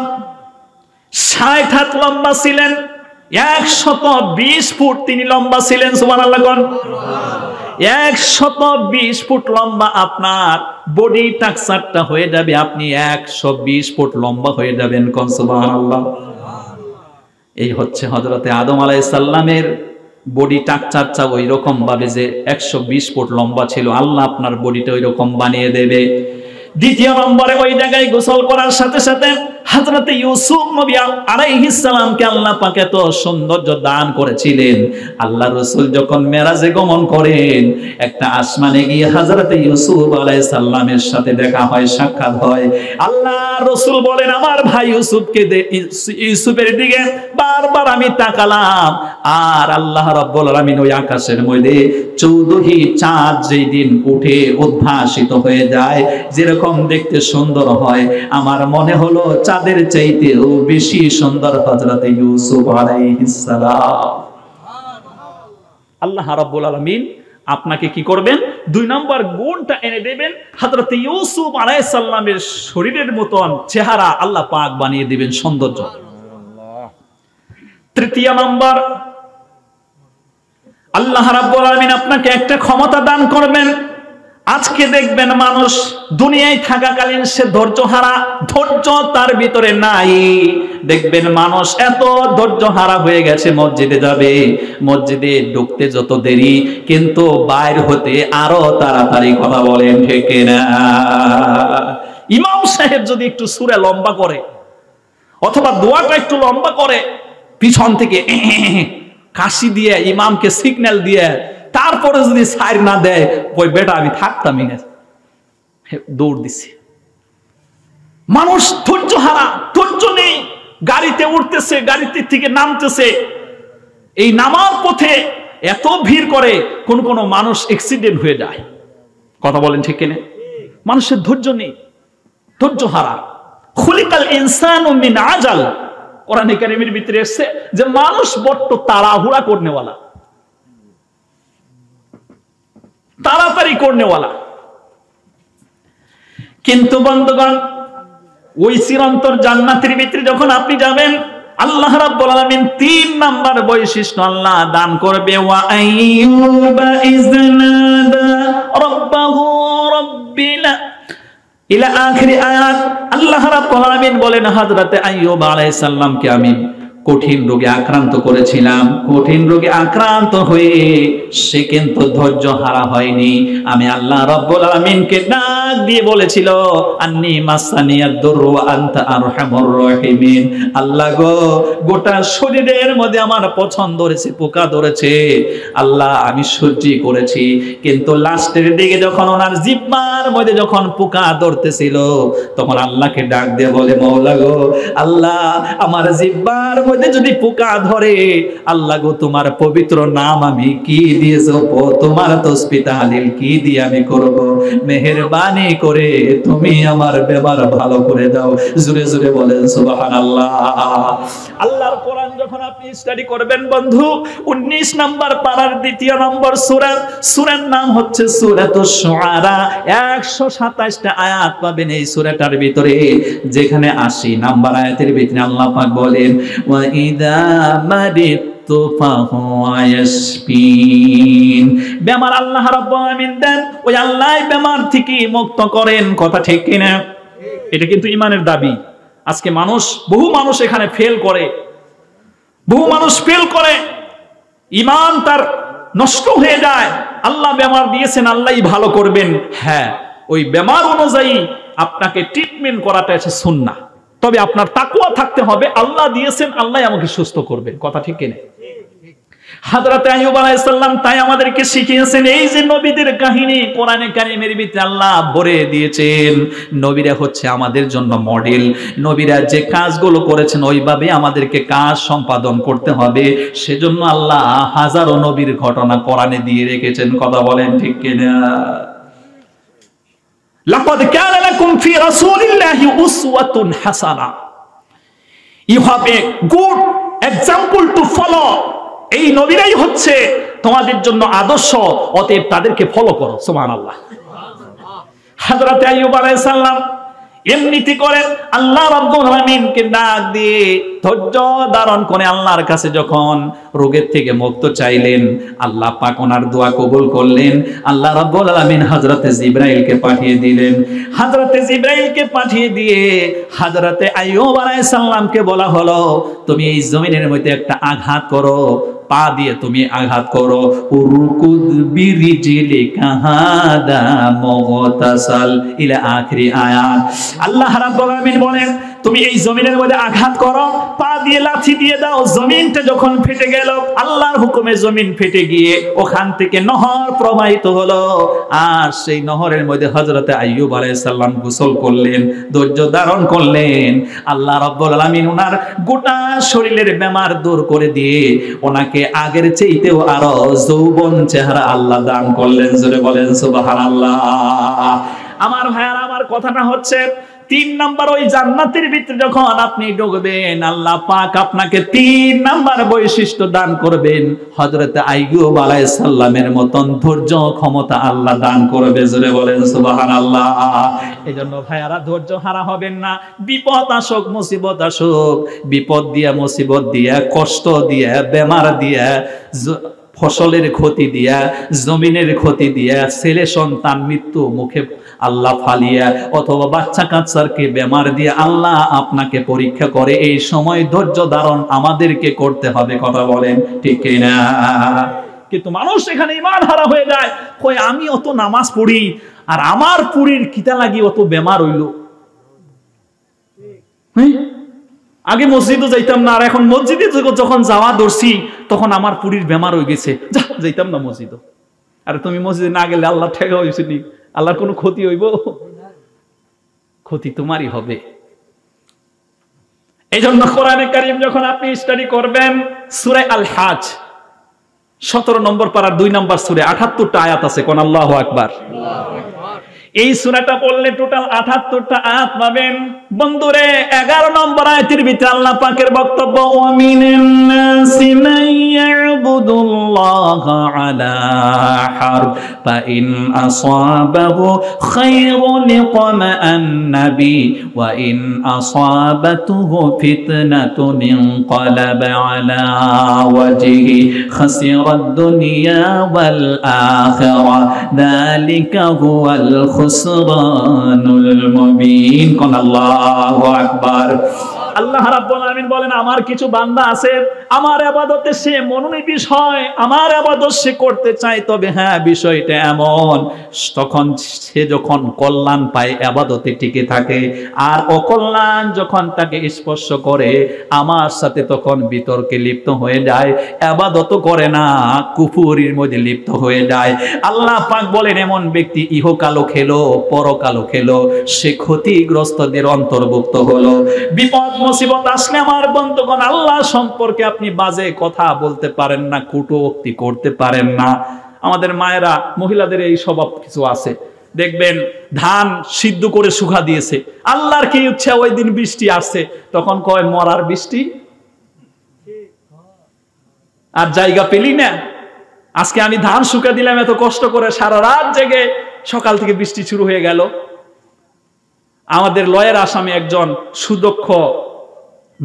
60 হাত লম্বা ছিলেন, 120 ফুট তিনি লম্বা ছিলেন। সুবহানাল্লাহ কোন? 120 ফুট লম্বা আপনার বডি স্ট্রাকচারটা হয়ে যাবে, আপনি 120 ফুট লম্বা হয়ে যাবেন। কোন? সুবহানাল্লাহ। এই হচ্ছে হযরতে আদম আলাইহিস সালামের বডি স্ট্রাকচারটা ওই রকম ভাবে যে 120 ফুট লম্বা ছিল, আল্লাহ আপনার বডিটা ওই রকম বানিয়ে দেবে। দ্বিতীয় নম্বরে ওই জায়গায় গোসল করার সাথে সাথে হযরতে ইউসুফ নবী আলাইহিস সালামকে আল্লাহ পাক এত সৌন্দর্য দান করেছিলেন। আল্লাহ রাসূল যখন মেরাজে গমন করেন, একটা আসমানে গিয়ে হযরতে ইউসুফ আলাইহিস সালামের সাথে দেখা হয়, সাক্ষাৎ হয়। আল্লাহ রাসূল বলেন, আমার ভাই ইউসুফের দিকে বারবার আমি তাকালাম, আর আল্লাহ রাব্বুল আলামিন ওই আকাশের মধ্যে 14টি চাঁদ যেই দিন উঠে উদ্ভাসিত হয়ে যায়, যেরকম দেখতে সুন্দর হয়, আমার মনে হলো চাঁদের চাইতেও বেশি সুন্দর হযরতে ইউসুফ আলাইহিস সালাম। আল্লাহ রাব্বুল আলামিন আপনাকে কি করবেন? 2 নম্বর গুণটা এনে দেবেন, হযরতে ইউসুফ আলাইহিস সালামের শরীরের মতন চেহারা আল্লাহ পাক বানিয়ে দিবেন, সৌন্দর্য। তৃতীয় নম্বর, আল্লাহ রাব্বুল আলামিন আপনাকে একটা ক্ষমতা দান করবেন। আজকে দেখবেন মানুষ দুনিয়ায় থাকাকালীন সে ধৈর্য হারা, ধৈর্য তার ভিতরে নাই। দেখবেন মানুষ এত ধৈর্য হারা হয়ে গেছে, মসজিদে যাবে, মসজিদে ঢুকতে যত দেরি, কিন্তু বাইর হতে আরো তাড়াতাড়ি। কথা বলেন ঠিক কিনা? ইমাম সাহেব যদি একটু সূরা লম্বা করে অথবা দোয়াটা একটু লম্বা করে, পিছন থেকে কাশি দিয়ে ইমামকে সিগন্যাল দিয়ে তারপরে যদি সাইর না দেয়, ওই বেটা আমি থাকতামই না, দৌড় দিছি। মানুষ ধৈর্য হারা, ধৈর্য নেই, গাড়িতে উঠতেছে, গাড়িতে থেকে নামতেছে, এই নামার পথে এত ভিড় করে, কোন কোন মানুষ অ্যাক্সিডেন্ট হয়ে যায়। কথা বলেন ঠিক কিনা? মানুষের ধৈর্য নেই, ধৈর্য হারা। খুলিকাল ইনসানু মিন আজাল, কোরআনে কারীমের ভিতরে এসেছে যে মানুষ বড্ড তাড়াহুড়া করনেওয়ালা, তাড়াতাড়ি করনেওয়ালা। কিন্তু বন্ধুগণ, ওই চিরন্তর জান্নাতের ভিতরে যখন আপনি যাবেন, আল্লাহ রাব্বুল আলামিন 3 নাম্বার বৈশিষ্ট্য আল্লাহ দান করবে। ওয়া আইয়ুবা ইযনাদা রাব্বাহু রাব্বিনা ইলা আখিরি আয়াত। আল্লাহ রাব্বুল আলামিন বলেন, হযরতে আইয়ুব আলাইহিস সালামকে আমি কঠিন রোগে আক্রান্ত করেছিলাম। কঠিন রোগে আক্রান্ত হয়ে সে কিন্তু ধৈর্য হারা হয়নি। আমি আল্লাহ রাব্বুল আলামিনকে ডাক দিয়ে বলেছিল, আন্নী মাসানিয়াদ দুরু ওয়া আনতা আরহামুর রাহিমিন। আল্লাহ গো, গোটা শরীরের মধ্যে আমার পছন্দ ধরেছে, পোকা ধরেছে। আল্লাহ আমি সহ্য করেছি, কিন্তু লাস্টের দিকে যখন ওনার জিহ্বার মধ্যে যখন পোকা ধরতেছিল, তখন আল্লাহকে ডাক দিয়ে বলে, মাওলা গো, আল্লাহ আমার জিহ্বার যদি পোকা ধরে, আল্লাহ গো তোমার পবিত্র নাম আমি কি দিয়েছো, তোমার তাসবিহ তাহলিল কি দিয়ে আমি করব, মেহেরবানি করে তুমি আমার বেমার ভালো করে দাও। জোরে জোরে বলেন সুবহানাল্লাহ। আল্লাহর কোরআন যখন আপনি স্টাডি করবেন বন্ধু, 19 নাম্বার পারার 2 নম্বর সূরা, সূরার নাম হচ্ছে সূরাতুশ শুআরা। 127টা আয়াত পাবেন এই সূরাটার ভিতরে, যেখানে 80 নাম্বার আয়াতের ভিতরে আল্লাহ পাক বলেন, ইদা মারিতু ফাহুয়া ইয়াশফিন। বেমার আল্লাহ রাব্বুল আলামিন দেন, ওই আল্লাহ বেমার থেকে মুক্ত করেন। কথা ঠিক কিনা? এটা কিন্তু ঈমানের দাবি। আজকে বহু মানুষ এখানে ফেল করে, বহু মানুষ ফেল করে, ঈমান তার নষ্ট হয়ে যায়। আল্লাহ বেমার দিয়েছেন, আল্লাহই ভালো করবেন। হ্যাঁ, ওই বেমার অনুযায়ী আপনাকে ট্রিটমেন্ট করাটা হচ্ছে সুন্নাহ। তবে আপনার তাকওয়া থাকতে হবে, আল্লাহ দিয়েছেন, আল্লাহ আমাকে সুস্থ করবেন। কথা ঠিক কিনা? হযরত আইয়ুব আলাইহিস সালাম তাই আমাদেরকে শিখিয়েছেন। এই যে নবীদের কাহিনী কোরআনে কারীমের ভিতরে আল্লাহ ভরে দিয়েছেন, নবীরা হচ্ছে আমাদের জন্য মডেল। নবীরা যে কাজগুলো করেছেন ওইভাবে আমাদেরকে কাজ সম্পাদন করতে হবে। সেজন্য আল্লাহ হাজারো নবীর ঘটনা কোরআনে দিয়ে রেখেছেন। কথা বলেন ঠিক কিনা? লাকাদ কানা লাকুম ফি রাসূলিল্লাহি উসওয়াতুন হাসানাহ। You have a good example to follow. এই নবীরাই হচ্ছে তোমাদের জন্য আদর্শ, অতএব তাদেরকে ফলো করো। সুবহানাল্লাহ। হযরত আইয়ুব আলাইহিস সালাম এমনিতে করে আল্লাহ রাব্বুল আলামিনকে ডাক দিয়ে ধৈর্য ধারণ করে আল্লাহর কাছে যখন রোগের থেকে মুক্ত চাইলেন, আল্লাহ পাক ওনার দোয়া কবুল করলেন। আল্লাহ রাব্বুল আলামিন হযরতে জিবরাইলকে পাঠিয়ে দিলেন। হযরতে জিবরাইলকে পাঠিয়ে দিয়ে হযরতে আইয়ুব আলাইহিস সালামকে বলা হলো, তুমি এই জমিনের মধ্যে একটা আঘাত করো, পা দিয়ে তুমি আঘাত করো। উরকুদ বিরিজিলিকা হাদা মুগতাসাল ইলা আখিরি আয়াত। আল্লাহ রাব্বুল আলামিন বলেন, তুমি এই জমিনের মধ্যে আঘাত করো, পা দিয়ে লাথি দিয়ে দাও। জমিনটা যখন ফেটে গেল, আল্লাহর হুকুমে জমিন ফেটে গিয়ে ওখান থেকে নহর প্রবাহিত হলো। আর সেই নহরের মধ্যে হযরতে আইয়ুব আলাইহিস সালাম গোসল করলেন, ধৈর্য ধারণ করলেন। আল্লাহ রাব্বুল আলামিন ওনার গোটা শরীরের বেমার দূর করে দিয়ে ওনাকে আগের চাইতেও আরো যৌবন চেহারা আল্লাহ দান করলেন। জোরে বলেন সুবহানাল্লাহ। আমার ভাইয়ারা, আমার কথাটা হচ্ছে 3 নাম্বার ওই জান্নাতের ভিতরে যখন আপনি ঢুকবেন আল্লাহ পাক আপনাকে 3 নাম্বার বৈশিষ্ট্য দান করবেন হযরত আইয়ুব আলাইহিস সালামের মতন ধৈর্য ক্ষমতা আল্লাহ দান করবে। জোরে বলেন সুবহানাল্লাহ। এজন্য ভাইয়ারা ধৈর্য হারা হবেন না। বিপদ আসুক মুসিবত আসুক, বিপদ দিয়া মুসিবত দিয়া কষ্ট দিয়া বেমার দিয়া ফসলের ক্ষতি দিয়া জমিনের ক্ষতি দিয়া ছেলে সন্তান মৃত্যু মুখে আল্লাহ ফালিয়া অথবা বাচ্চা কাচ্চারকে বেমার দিয়ে আল্লাহ আপনাকে পরীক্ষা করে, এই সময় ধৈর্য ধারণ আমাদেরকে করতে হবে। কথা বলেন ঠিক কিনা? কিন্তু মানুষ এখানে ঈমান হারা হয়ে যায়, কই আমি অত নামাজ পড়ি আর আমার পুরীর কিতা লাগি অত বেমার হইল। আগে মসজিদও যাইতাম না, আর এখন মসজিদে যখন যাওয়া ধরছি তখন আমার পুরীর বেমার হয়ে গেছে, যা যাইতাম না মসজিদও। আর তুমি মসজিদে না গেলে আল্লাহ ঠেকা হয়েছে নি? আল্লাহর কোনো ক্ষতি হইব? ক্ষতি তোমারই হবে। এই জন্য কোরআনে কারীম যখন আপনি স্টাডি করবেন সূরা আল হাজ 17 নম্বর পারার 2 নম্বর সূরা 78টা আয়াত আছে, কোন আল্লাহু আকবার। এই সূরাটা পড়লে টোটাল 78টা আয়াত পাবেন। বন্ধুরে 11 নম্বর আয়াতের ভিতরে আল্লাহ পাকের বক্তব্য, ওয়া মিনান নাসি মান ইয়াবুদুল্লাহা আলা হারফ ফা ইন আসাবাহু খায়রুন ইতমাআন্না বি ওয়া ইন আসাবাতুহু ফিতনাতুন ইনকালাবা আলা ওয়াজহি খাসিরাদ দুনিয়া ওয়াল আখিরাহ যালিকা হুয়াল খুসরানুল মুবিন। কোন আল্লাহু আকবার। আল্লাহ রাব্বুল আলামিন বলেন আমার কিছু বান্দা আছে আমার ইবাদতে সে মনোনিবেশ হয়, আমার ইবাদত সে করতে চায়, তবে হ্যাঁ বিষয়টা এমন তখন সে যখন কল্যাণ পায় ইবাদতে টিকে থাকে, আর অকল্যাণ যখন তাকে স্পর্শ করে আমার সাথে তখন বিতর্কে লিপ্ত হয়ে যায়, ইবাদত করে না, কুফরির মধ্যে লিপ্ত হয়ে যায়। আল্লাহ পাক বলেন এমন ব্যক্তি ইহকালও খেলো পরকালও খেলো, সে ক্ষতিগ্রস্তদের অন্তর্ভুক্ত হলো। বিপদ মুসিবত আসলে আমার বন্ধুগণ আল্লাহ সম্পর্কে আপনি বাজে কথা বলতে পারেন না, কটূক্তি করতে পারেন না। আমাদের মায়েরা মহিলাদের এই স্বভাব কিছু আছে, দেখবেন ধান সিদ্ধ করে শুকা দিয়েছে, আল্লাহর কি ইচ্ছা ওই দিন বৃষ্টি আসছে, তখন কয় মরার বৃষ্টি আর জায়গা পেলি না, আজকে আমি ধান শুকা দিলাম এত কষ্ট করে সারা রাত জেগে, সকাল থেকে বৃষ্টি শুরু হয়ে গেল। আমাদের লয়ের আসামে একজন সুদক্ষ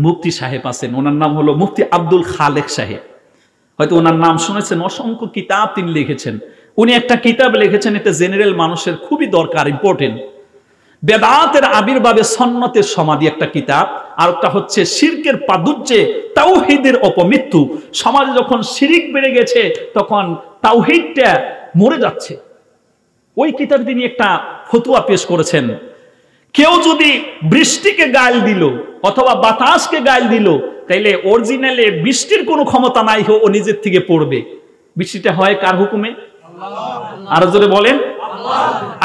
মুফতি সাহেব আছেন, ওনার নাম হলো মুফতি আব্দুল খালেক সাহেব, হয়তো ওনার নাম শুনেছেন। অসংখ্য কিতাব তিনি লিখেছেন। উনি একটা কিতাব লিখেছেন, এটা জেনারেল মানুষের খুবই দরকার, ইম্পর্টেন্ট। বেদাতের আবির্ভাবে সন্নতের সমাধি একটা কিতাব, আর একটা হচ্ছে শিরকের প্রাদুর্যে তাওহীদের অপমৃত্যু। সমাজে যখন শিরিক বেড়ে গেছে তখন তাওহীদটা মরে যাচ্ছে। ওই কিতাব তিনি একটা ফতোয়া পেশ করেছেন, কেউ যদি বৃষ্টিকে গাল দিল অথবা বাতাসকে গাল দিল, তাইলে অরিজিনালে বৃষ্টির কোনো ক্ষমতা নাই, ও নিজের থেকে পড়বে। বৃষ্টিটা হয় কার হুকুমে? আরো জোরে বলেন,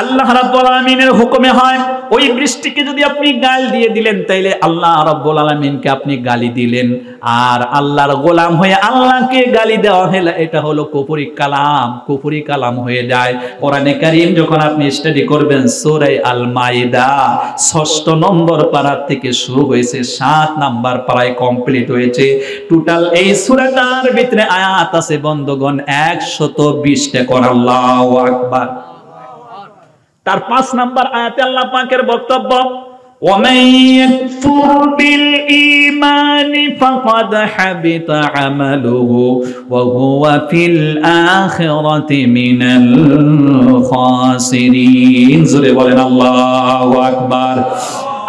আল্লাহ রাব্বুল আলামিনের হুকুমে হয়। ওই বৃষ্টিকে যদি আপনি গাল দিয়ে দিলেন, তাইলে আল্লাহ রাব্বুল আলামিনকে আপনি গালি দিলেন, আর আল্লাহর গোলাম হয়ে আল্লাহকে গালি দেওয়া হলো, এটা হলো কুফরি কালাম, কুফরি কালাম হয়ে যায়। কোরআনে কারীম যখন আপনি স্টাডি করবেন সূরা আল মাইদা ৬ষ্ঠ নম্বর পারা থেকে শুরু হয়েছে, ৭ নাম্বার পারায় কমপ্লিট হয়েছে। টোটাল এই সূরাটার ভিতরে আয়াত আছে বন্ধুগণ ১২০টা। কোন আল্লাহু আকবার। তার ৫ নাম্বার আয়াতে আল্লাহ পাকের বক্তব্য, ওয়ামান ইয়াকফুর বিল ঈমানি ফাকাদ হাবিতা আমালুহু ওয়া হুয়া ফিল আখিরাতি মিনাল খাসিরিন। জোরে বলেন আল্লাহু আকবার।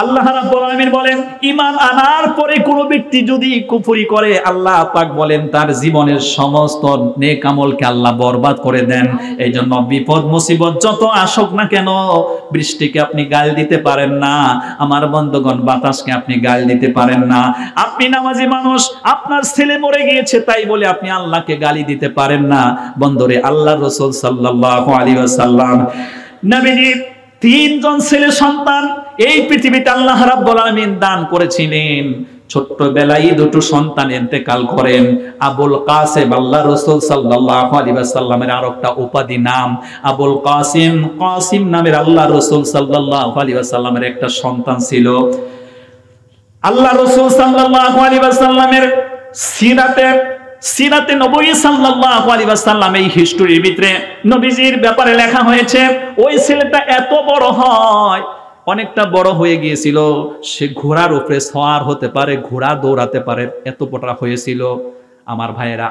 আল্লাহ রাব্বুল আলামিন বলেন ঈমান আনার পরে কোন ব্যক্তি যদি কুফরি করে, আল্লাহ পাক বলেন তার জীবনের সমস্ত নেক আমলকে আল্লাহ বরবাদ করে দেন। এই জন্য বিপদ মুসিবত যত আসুক না কেন, বৃষ্টিকে আপনি গাল দিতে পারেন না, আমার বন্ধুগণ বাতাসকে আপনি গাল দিতে পারেন না। আপনি নামাজি মানুষ, আপনার ছেলে মরে গিয়েছে তাই বলে আপনি আল্লাহকে গালি দিতে পারেন না। বন্ধুরে আল্লাহর রাসূল সাল্লাল্লাহু আলাইহি ওয়াসাল্লাম নবীজির ৩ জন ছেলে সন্তান এই পৃথিবীতে আল্লাহ রাব্বুল আলামিন দান করেছিলেন। ছোট্টবেলায় দুটো সন্তান ইন্তেকাল করেন। আবুল কাসেম, আল্লাহ রাসূল সাল্লাল্লাহু আলাইহি ওয়াসাল্লামের আরেকটা উপাধি নাম আবুল কাসিম। কাসিম নামের আল্লাহ রাসূল সাল্লাল্লাহু আলাইহি ওয়াসাল্লামের একটা সন্তান ছিল। আল্লাহ রাসূল সাল্লাল্লাহু আলাইহি ওয়াসাল্লামের সিরাতে নবী সাল্লাল্লাহু আলাইহি ওয়াসাল্লাম এই হিস্টরির ভিতরে নবীজির ব্যাপারে লেখা হয়েছে, ওই ছেলেটা এত বড় হয়, অনেকটা বড় হয়ে গিয়েছিল, সে ঘোড়ার উপরে সওয়ার হতে পারে, ঘোড়া দৌড়াতে পারে, এত বড় হয়েছিল। আমার ভাইয়েরা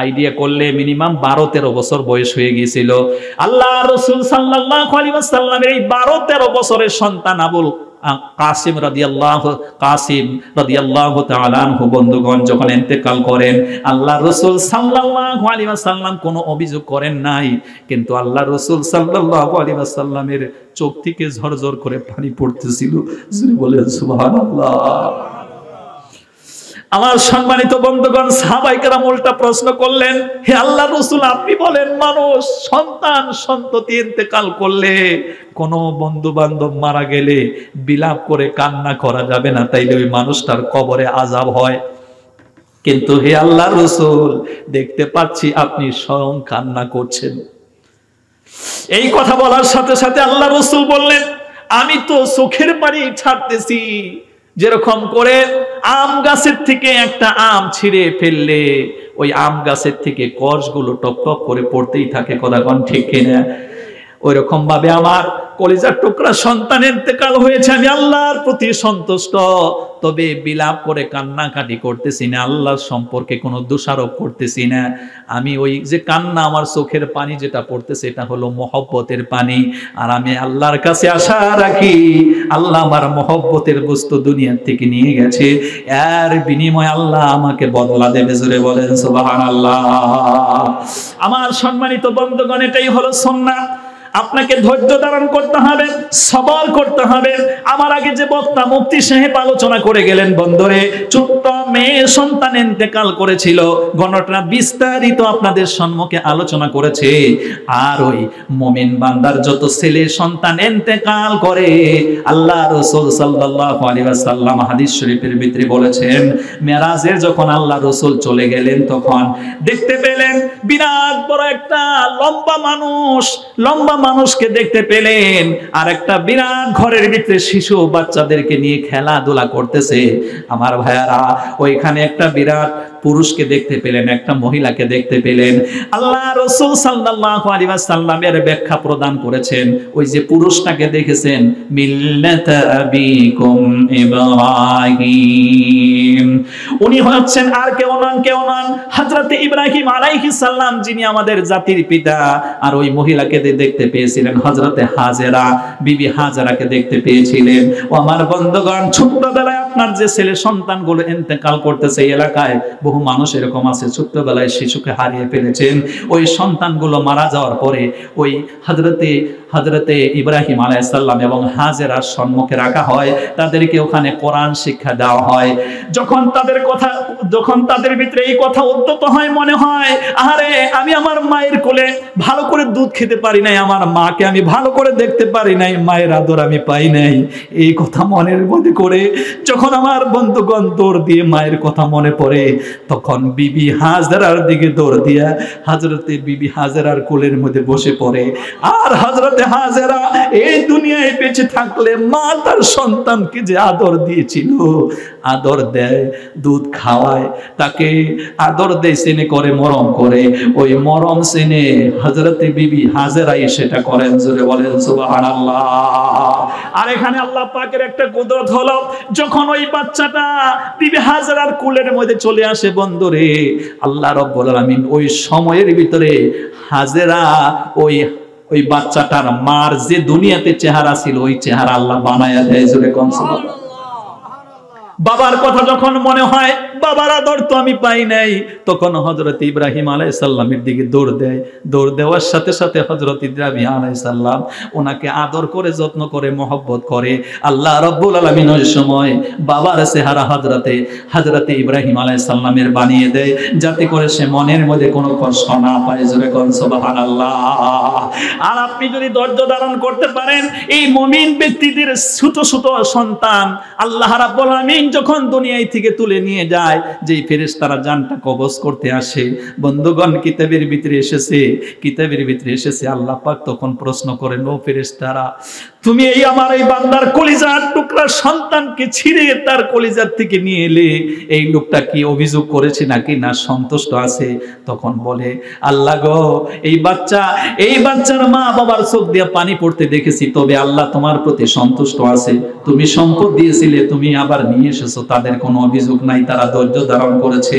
আইডিয়া করলে মিনিমাম 12-13 বছর বয়স হয়ে গিয়েছিল। আল্লাহ রাসূল সাল্লাল্লাহু আলাইহি ওয়াসাল্লামের এই 12-13 বছরের সন্তান আবুল কাসিম রাদিয়াল্লাহু তাআলা আনহু বন্ধুগণ যখন ইন্তেকাল করেন, আল্লাহ রাসূল সাল্লাল্লাহু আলাইহি ওয়াসাল্লাম কোনো অভিযোগ করেন নাই, কিন্তু আল্লাহ রাসূল সাল্লাল্লাহু আলাইহি ওয়াসাল্লামের চোখ থেকে ঝরঝর করে পানি পড়তেছিল। বলেন সুবহানাল্লাহ। আমার সম্মানিত বন্ধুগণ, সাহাবায়ে কেরাম উল্টা প্রশ্ন করলেন, হে আল্লাহর রাসূল, আপনি বলেন মানুষ সন্তান সন্ততি ইন্তেকাল করলে, কোন বন্ধু বান্ধব মারা গেলে বিলাপ করে কান্না করা যাবে না, তাইলে ওই মানুষটার কবরে আযাব হয়। কিন্তু হে আল্লাহর রাসূল, দেখতে পাচ্ছি আপনি স্বয়ং কান্না করছেন। এই কথা বলার সাথে সাথে আল্লাহ রাসূল বললেন, আমি তো চোখের পানি ছাড়তেছি, যেরকম করে আম গাছের থেকে একটা আম ছিঁড়ে ফেললে ওই আম গাছের থেকে কষগুলো টপ টপ করে পড়তেই থাকে, কথা কোন ঠিক কিনা? ওইরকম ভাবে আমার কলিজার টুকরা সন্তান ইন্তেকাল হয়েছে, আমি আল্লাহর প্রতি সন্তুষ্ট, তবে বিলাপ করে কান্নাকাটি করতেছি না, আল্লাহর সম্পর্কে কোনো দোষারোপ করতেছি না। আমি ওই যে কান্না, আমার চোখের পানি যেটা পড়তেছে এটা হলো মহব্বতের পানি, আর আমি আল্লাহর কাছে আশা রাখি আল্লাহ আমার মহব্বতের বস্তু দুনিয়ার থেকে নিয়ে গেছে, এর বিনিময়ে আল্লাহ আমাকে বদলা দেবে। জোরে বলেন সুবহানাল্লাহ। আমার সম্মানিত বন্ধুগণ, এটাই হলো সুন্নাহ। আপনাকে ধৈর্য ধারণ করতে হবে, সবর করতে হবে। আমার আগে যে বক্তা মুফতি সাহেব আলোচনা করে গেলেন, বন্ধুরে, ছোট্ট মেয়ে সন্তান ইন্তেকাল করেছিল, ঘটনা বিস্তারিত আপনাদের সম্মুখে আলোচনা করেছে। আর ওই মুমিন বান্দার যত ছেলে সন্তান ইন্তেকাল করে, আল্লাহ রাসূল সাল্লাল্লাহু আলাইহি ওয়াসাল্লাম হাদিস শরীফের ভিতরে বলেছেন, মেরাজের যখন আল্লাহ রাসূল চলে গেলেন, তখন দেখতে পেলেন বিরাট বড় একটা লম্বা মানুষকে দেখতে পেলেন, আর একটা বিরাট ঘরের ভিতরে শিশু বাচ্চাদেরকে নিয়ে খেলাধুলা করতেছে। আমার ভাইয়ারা, ওইখানে একটা বিরাট পুরুষকে দেখতে পেলেন, একটা মহিলাকে দেখতে পেলেন। আল্লাহ রাসূল সাল্লাল্লাহু আলাইহি ওয়াসাল্লামের ব্যাখ্যা প্রদান করেছেন, ওই যে পুরুষটাকে দেখেছেন, মিল্লাত আবিকুম ইব্রাহিম, উনি হচ্ছেন আর কেউ নন হযরত ইব্রাহিম আলাইহিস সালাম, যিনি আমাদের জাতির পিতা। আর ওই মহিলাকে দেখতে পেয়েছিলেন হযরতে হাজেরা, বিবি হাজেরাকে দেখতে পেয়েছিলেন। ও আমার বন্ধুগণ, ছোট্টবেলায় আপনার যে ছেলে সন্তানগুলো ইন্তেকাল করতেছে, এলাকায় বহু মানুষ এরকম আছে ছোট্টবেলায় শিশুকে হারিয়ে ফেলেছেন। ওই সন্তানগুলো মারা যাওয়ার পরে ওই হযরতে ইব্রাহিম আলাইহিস সালাম এবং হাজেরার সম্মুখে রাখা হয়, তাদেরকে ওখানে কোরআন শিক্ষা দেওয়া হয়। যখন তাদের ভিতরে এই কথা উদ্যত হয়, মনে হয়, আরে আমি আমার মায়ের কোলে ভালো করে দুধ খেতে পারি নাই, আমার মাকে আমি ভালো করে দেখতে পারি নাই, মায়ের আদর আমি পাই নাই, এই কথা মনের মধ্যে করে যখন আমার বন্ধুগণ দৌড় দিয়ে মায়ের কথা মনে পড়ে, তখন বিবি হাজেরার দিকে দৌড় দিয়া হযরতে বিবি হাজেরার কোলের মধ্যে বসে পড়ে। আর হযরতে হাজেরা এই দুনিয়ায় বেঁচে থাকলে মা তার সন্তানকে যে আদর দিয়েছিল, আদর দেয়, দুধ খাওয়ায়, তাকে আদর দেয়, স্নেহ করে, মরম করে, ওই মরম স্নেহে হযরতে বিবি হাজেরাই সেটা করেন। জোরে বলেন সুবহানাল্লাহ। আর এখানে আল্লাহ পাকের একটা কুদরত হলো, যখন ওই বাচ্চাটা বিবি হাজেরার কোলের মধ্যে চলে আসে, বন্ধুরে, আল্লাহ রাব্বুল আলামিন ওই সময়ের ভিতরে হাজেরা ওই বাচ্চাটার মার যে দুনিয়াতে চেহারা ছিল, ওই চেহারা আল্লাহ বানায়া দেয়। জোরে কোন সুবহানাল্লাহ। বাবার কথা যখন মনে হয়, বাবার আদর তো আমি পাই নাই, তখন হযরত ইব্রাহিম আলাইহিস সালামের দিকে দৌড় দেয়। দৌড় দেওয়ার সাথে সাথে হযরত ইব্রাহিম আলাইহিস সালাম ওনাকে আদর করে, যত্ন করে, মহব্বত করে। আল্লাহ রাব্বুল আলামিন ওই সময় বাবার চেহারা হযরতে ইব্রাহিম আলাইহিস সালামের বানিয়ে দেয়, যাতে করে সে মনের মধ্যে কোনো কষ্ট না পায়। জোরে কোন সুবহানাল্লাহ। আর আপনি যদি ধৈর্য ধারণ করতে পারেন, এই মুমিন ব্যক্তিদের ছোট ছোট সন্তান আল্লাহ রাব্বুল আলামিন যখন দুনিয়ায় থেকে তুলে নিয়ে যায়, যেই ফেরেশতারা জানটা কবজ করতে আসে, বন্ধুগণ কিতাবের ভিতরে এসেছে আল্লাহ পাক তখন প্রশ্ন করেন, ও ফেরেশতারা, তুমি এই আমার এই বান্দার কলিজার টুকরা সন্তানকে ছিঁড়ে তার কলিজার থেকে নিয়ে এলে, এই লোকটা কি অভিযোগ করেছে নাকি না সন্তুষ্ট আছে? তখন বলে, আল্লাহ গো, এই বাচ্চার মা বাবার চোখ দিয়ে পানি পড়তে দেখেছি, তবে আল্লাহ তোমার প্রতি সন্তুষ্ট আছে, তুমি সম্পদ দিয়েছিলে, তুমি আবার নিয়ে এসেছো, তাদের কোনো অভিযোগ নাই, তারা ধৈর্য ধারণ করেছে।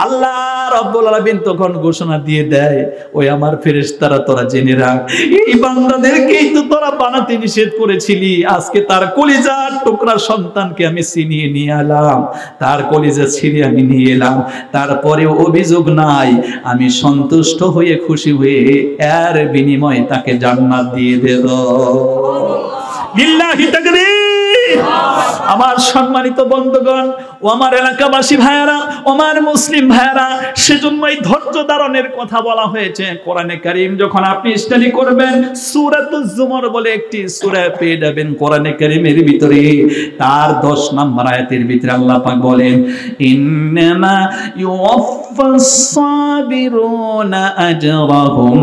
আল্লাহ রাব্বুল আলামিন তখন ঘোষণা দিয়ে দেয়, ওই আমার ফেরেশতারা তোরা জেনে রাখ, এই বান্দাদেরকেই তো তোরা বানাতে নিষেধ করেছিলি, আজকে তার কলিজার টুকরা সন্তানকে আমি ছিনিয়ে নিয়ে এলাম, তার কলিজা ছিঁড়ে আমি নিয়ে এলাম, তারপরে অভিযোগ নাই, আমি সন্তুষ্ট হয়ে খুশি হয়ে এর বিনিময়ে তাকে জান্নাত দিয়ে দেব। লিল্লাহি তাকবীর। আমার সম্মানিত বন্ধুগণ, ও আমার এলাকাবাসী ভাইয়েরা, ও আমার মুসলিম ভাইয়েরা, সেজন্যই ধৈর্য ধারণের কথা বলা হয়েছে। কোরআনে কারীম যখন আপনি স্টাডি করবেন, সূরাতুজ জুমার বলে একটি সূরা পেয়ে যাবেন কোরআনে কারীমের ভিতরে, তার 10 নম্বর আয়াতের ভিতরে আল্লাহ পাক বলেন, ইন্নামা ইউওয়াফাস সাবিরুনা আজরাহুম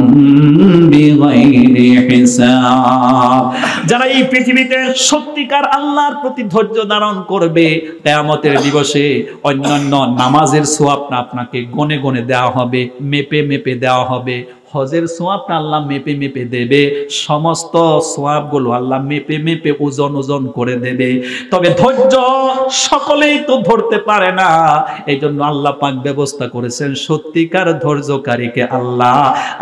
বিগাইরি হিসাব। যারা এই পৃথিবীতে সত্যিকার আল্লাহর প্রতি ধৈর্য ধারণ করবে, কিয়ামতের দিবসে অন্যান্য নামাজের সওয়াবটা আপনাকে গনে গনে দেওয়া হবে, মেপে মেপে দেওয়া হবে। হজের সওয়াবটা আল্লাহ মেপে মেপে দেবে, সমস্ত সওয়াবগুলো আল্লাহ মেপে মেপে ওজন করে দেবে। তবে ধৈর্য সকলেই তো ধরতে পারে না, এই জন্য আল্লাহ পাক ব্যবস্থা করেছেন, সত্যিকার ধৈর্যকারীকে আল্লাহ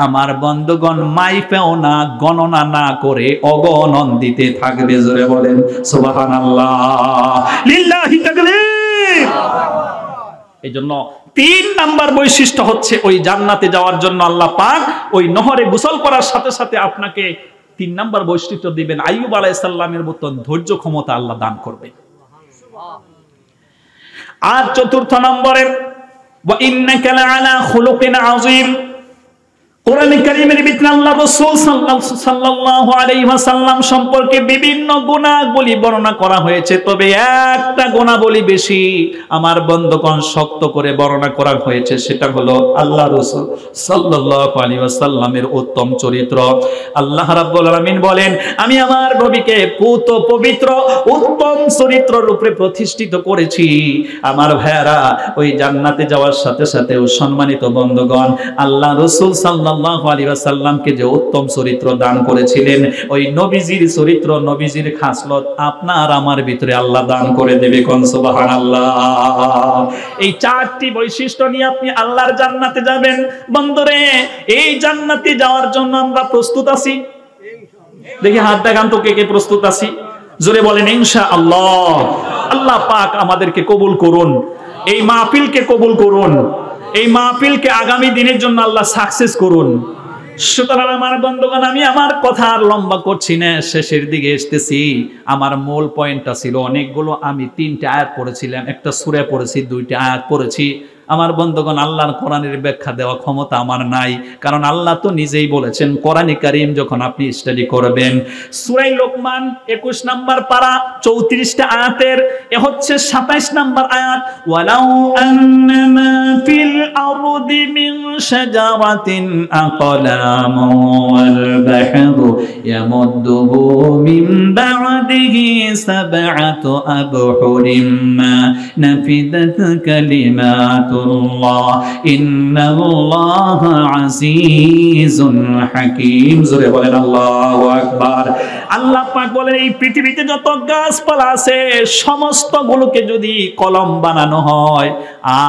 আমার বন্ধুগণ মাইপেও না, গণনা না করে অগণন দিতে থাকবে। জোরে বলেন সুবহানাল্লাহ, লিল্লাহি তাকবীর। এই জন্য 3 নাম্বার বৈশিষ্ট্য হচ্ছে, ওই জান্নাতে যাওয়ার জন্য আল্লাহ পাক ওই নহরে গোসল করার সাথে সাথে আপনাকে 3 নাম্বার বৈশিষ্ট্য দিবেন, আইয়ুব আলাইহিস সালামের মতন ধৈর্য ক্ষমতা আল্লাহ দান করবে। আর 4র্থ নম্বরে, ওয়া ইন্নাকা লাআলা খুলুকিন আযীম। কোরআনে কারীমের ভিতরে আল্লাহ রাসূল সাল্লাল্লাহু আলাইহি ওয়াসাল্লাম সম্পর্কে বিভিন্ন গুণাবলী বর্ণনা করা হয়েছে, তবে একটা গুণাবলী বেশি আমার বন্ধুগণ শক্ত করে বর্ণনা করা হয়েছে, সেটা হলো আল্লাহ রাসূল সাল্লাল্লাহু আলাইহি ওয়াসাল্লামের উত্তম চরিত্র। আল্লাহ রাব্বুল আলামিন বলেন, আমি আমার নবীকে পুত পবিত্র উত্তম চরিত্রের উপরে প্রতিষ্ঠিত করেছি। আমার ভাইয়েরা, ওই জান্নাতে যাওয়ার সাথে সাথে সম্মানিত বন্ধুগণ, আল্লাহ রাসূল সাল্লাল্লাহু আলাইহি ওয়াসাল্লামকে যে উত্তম চরিত্র দান করেছিলেন, ওই নবীজির চরিত্র, নবীজির খাসলত আপনার আমার ভিতরে আল্লাহ দান করে দেবে। কোন সুবহানাল্লাহ। এই 4টি বৈশিষ্ট্য নিয়ে আপনি আল্লাহর জান্নাতে যাবেন। বন্ধুরে, এই জান্নাতে যাওয়ার জন্য আমরা প্রস্তুত আছি? দেখি হাত দেখান তো, কে কে প্রস্তুত আছি? জোরে বলেন ইনশাআল্লাহ। আল্লাহ পাক আমাদেরকে কবুল করুন, এই মাহফিলকে কবুল করুন, এই মাহফিলকে আগামী দিনের জন্য আল্লাহ সাকসেস করুন। সুতরাং আমার বন্ধুগণ, আমি আমার কথা আর লম্বা করছি না, শেষের দিকে আসতেছি। আমার মূল পয়েন্টটা ছিল অনেকগুলো, আমি 3টা আয়াত পড়েছিলাম, একটা সূরা পড়েছি, 2টা আয়াত পড়েছি। আমার বন্ধুগণ, আল্লাহর কোরআনের ব্যাখ্যা দেওয়া ক্ষমতা আমার নাই, কারণ আল্লাহ তো নিজেই বলেছেন, কোরআনে কারীম যখন আপনি স্টাডি করবেন, সূরা লোকমান 21 নম্বর পারা 34টা আয়াতের এ হচ্ছে 27 নম্বর আয়াত, ওয়ালাউ আন্নামা ফিল আরদি মিন শাজারাতিন আকলামু ওয়াল বাহরু ইয়ামুদ্দুহু মিন বা'দিহি সাব'আতু আবহুরিম মা নাফিদাত কালিমাত ইন্নাল্লাহ আজিজুন হাকীম। জোরে বলেন আল্লাহু আকবার। আল্লাহ পাক বলেন, এই পৃথিবীতে যত গাছপালা আছে সমস্ত গুলোকে যদি কলম বানানো হয়,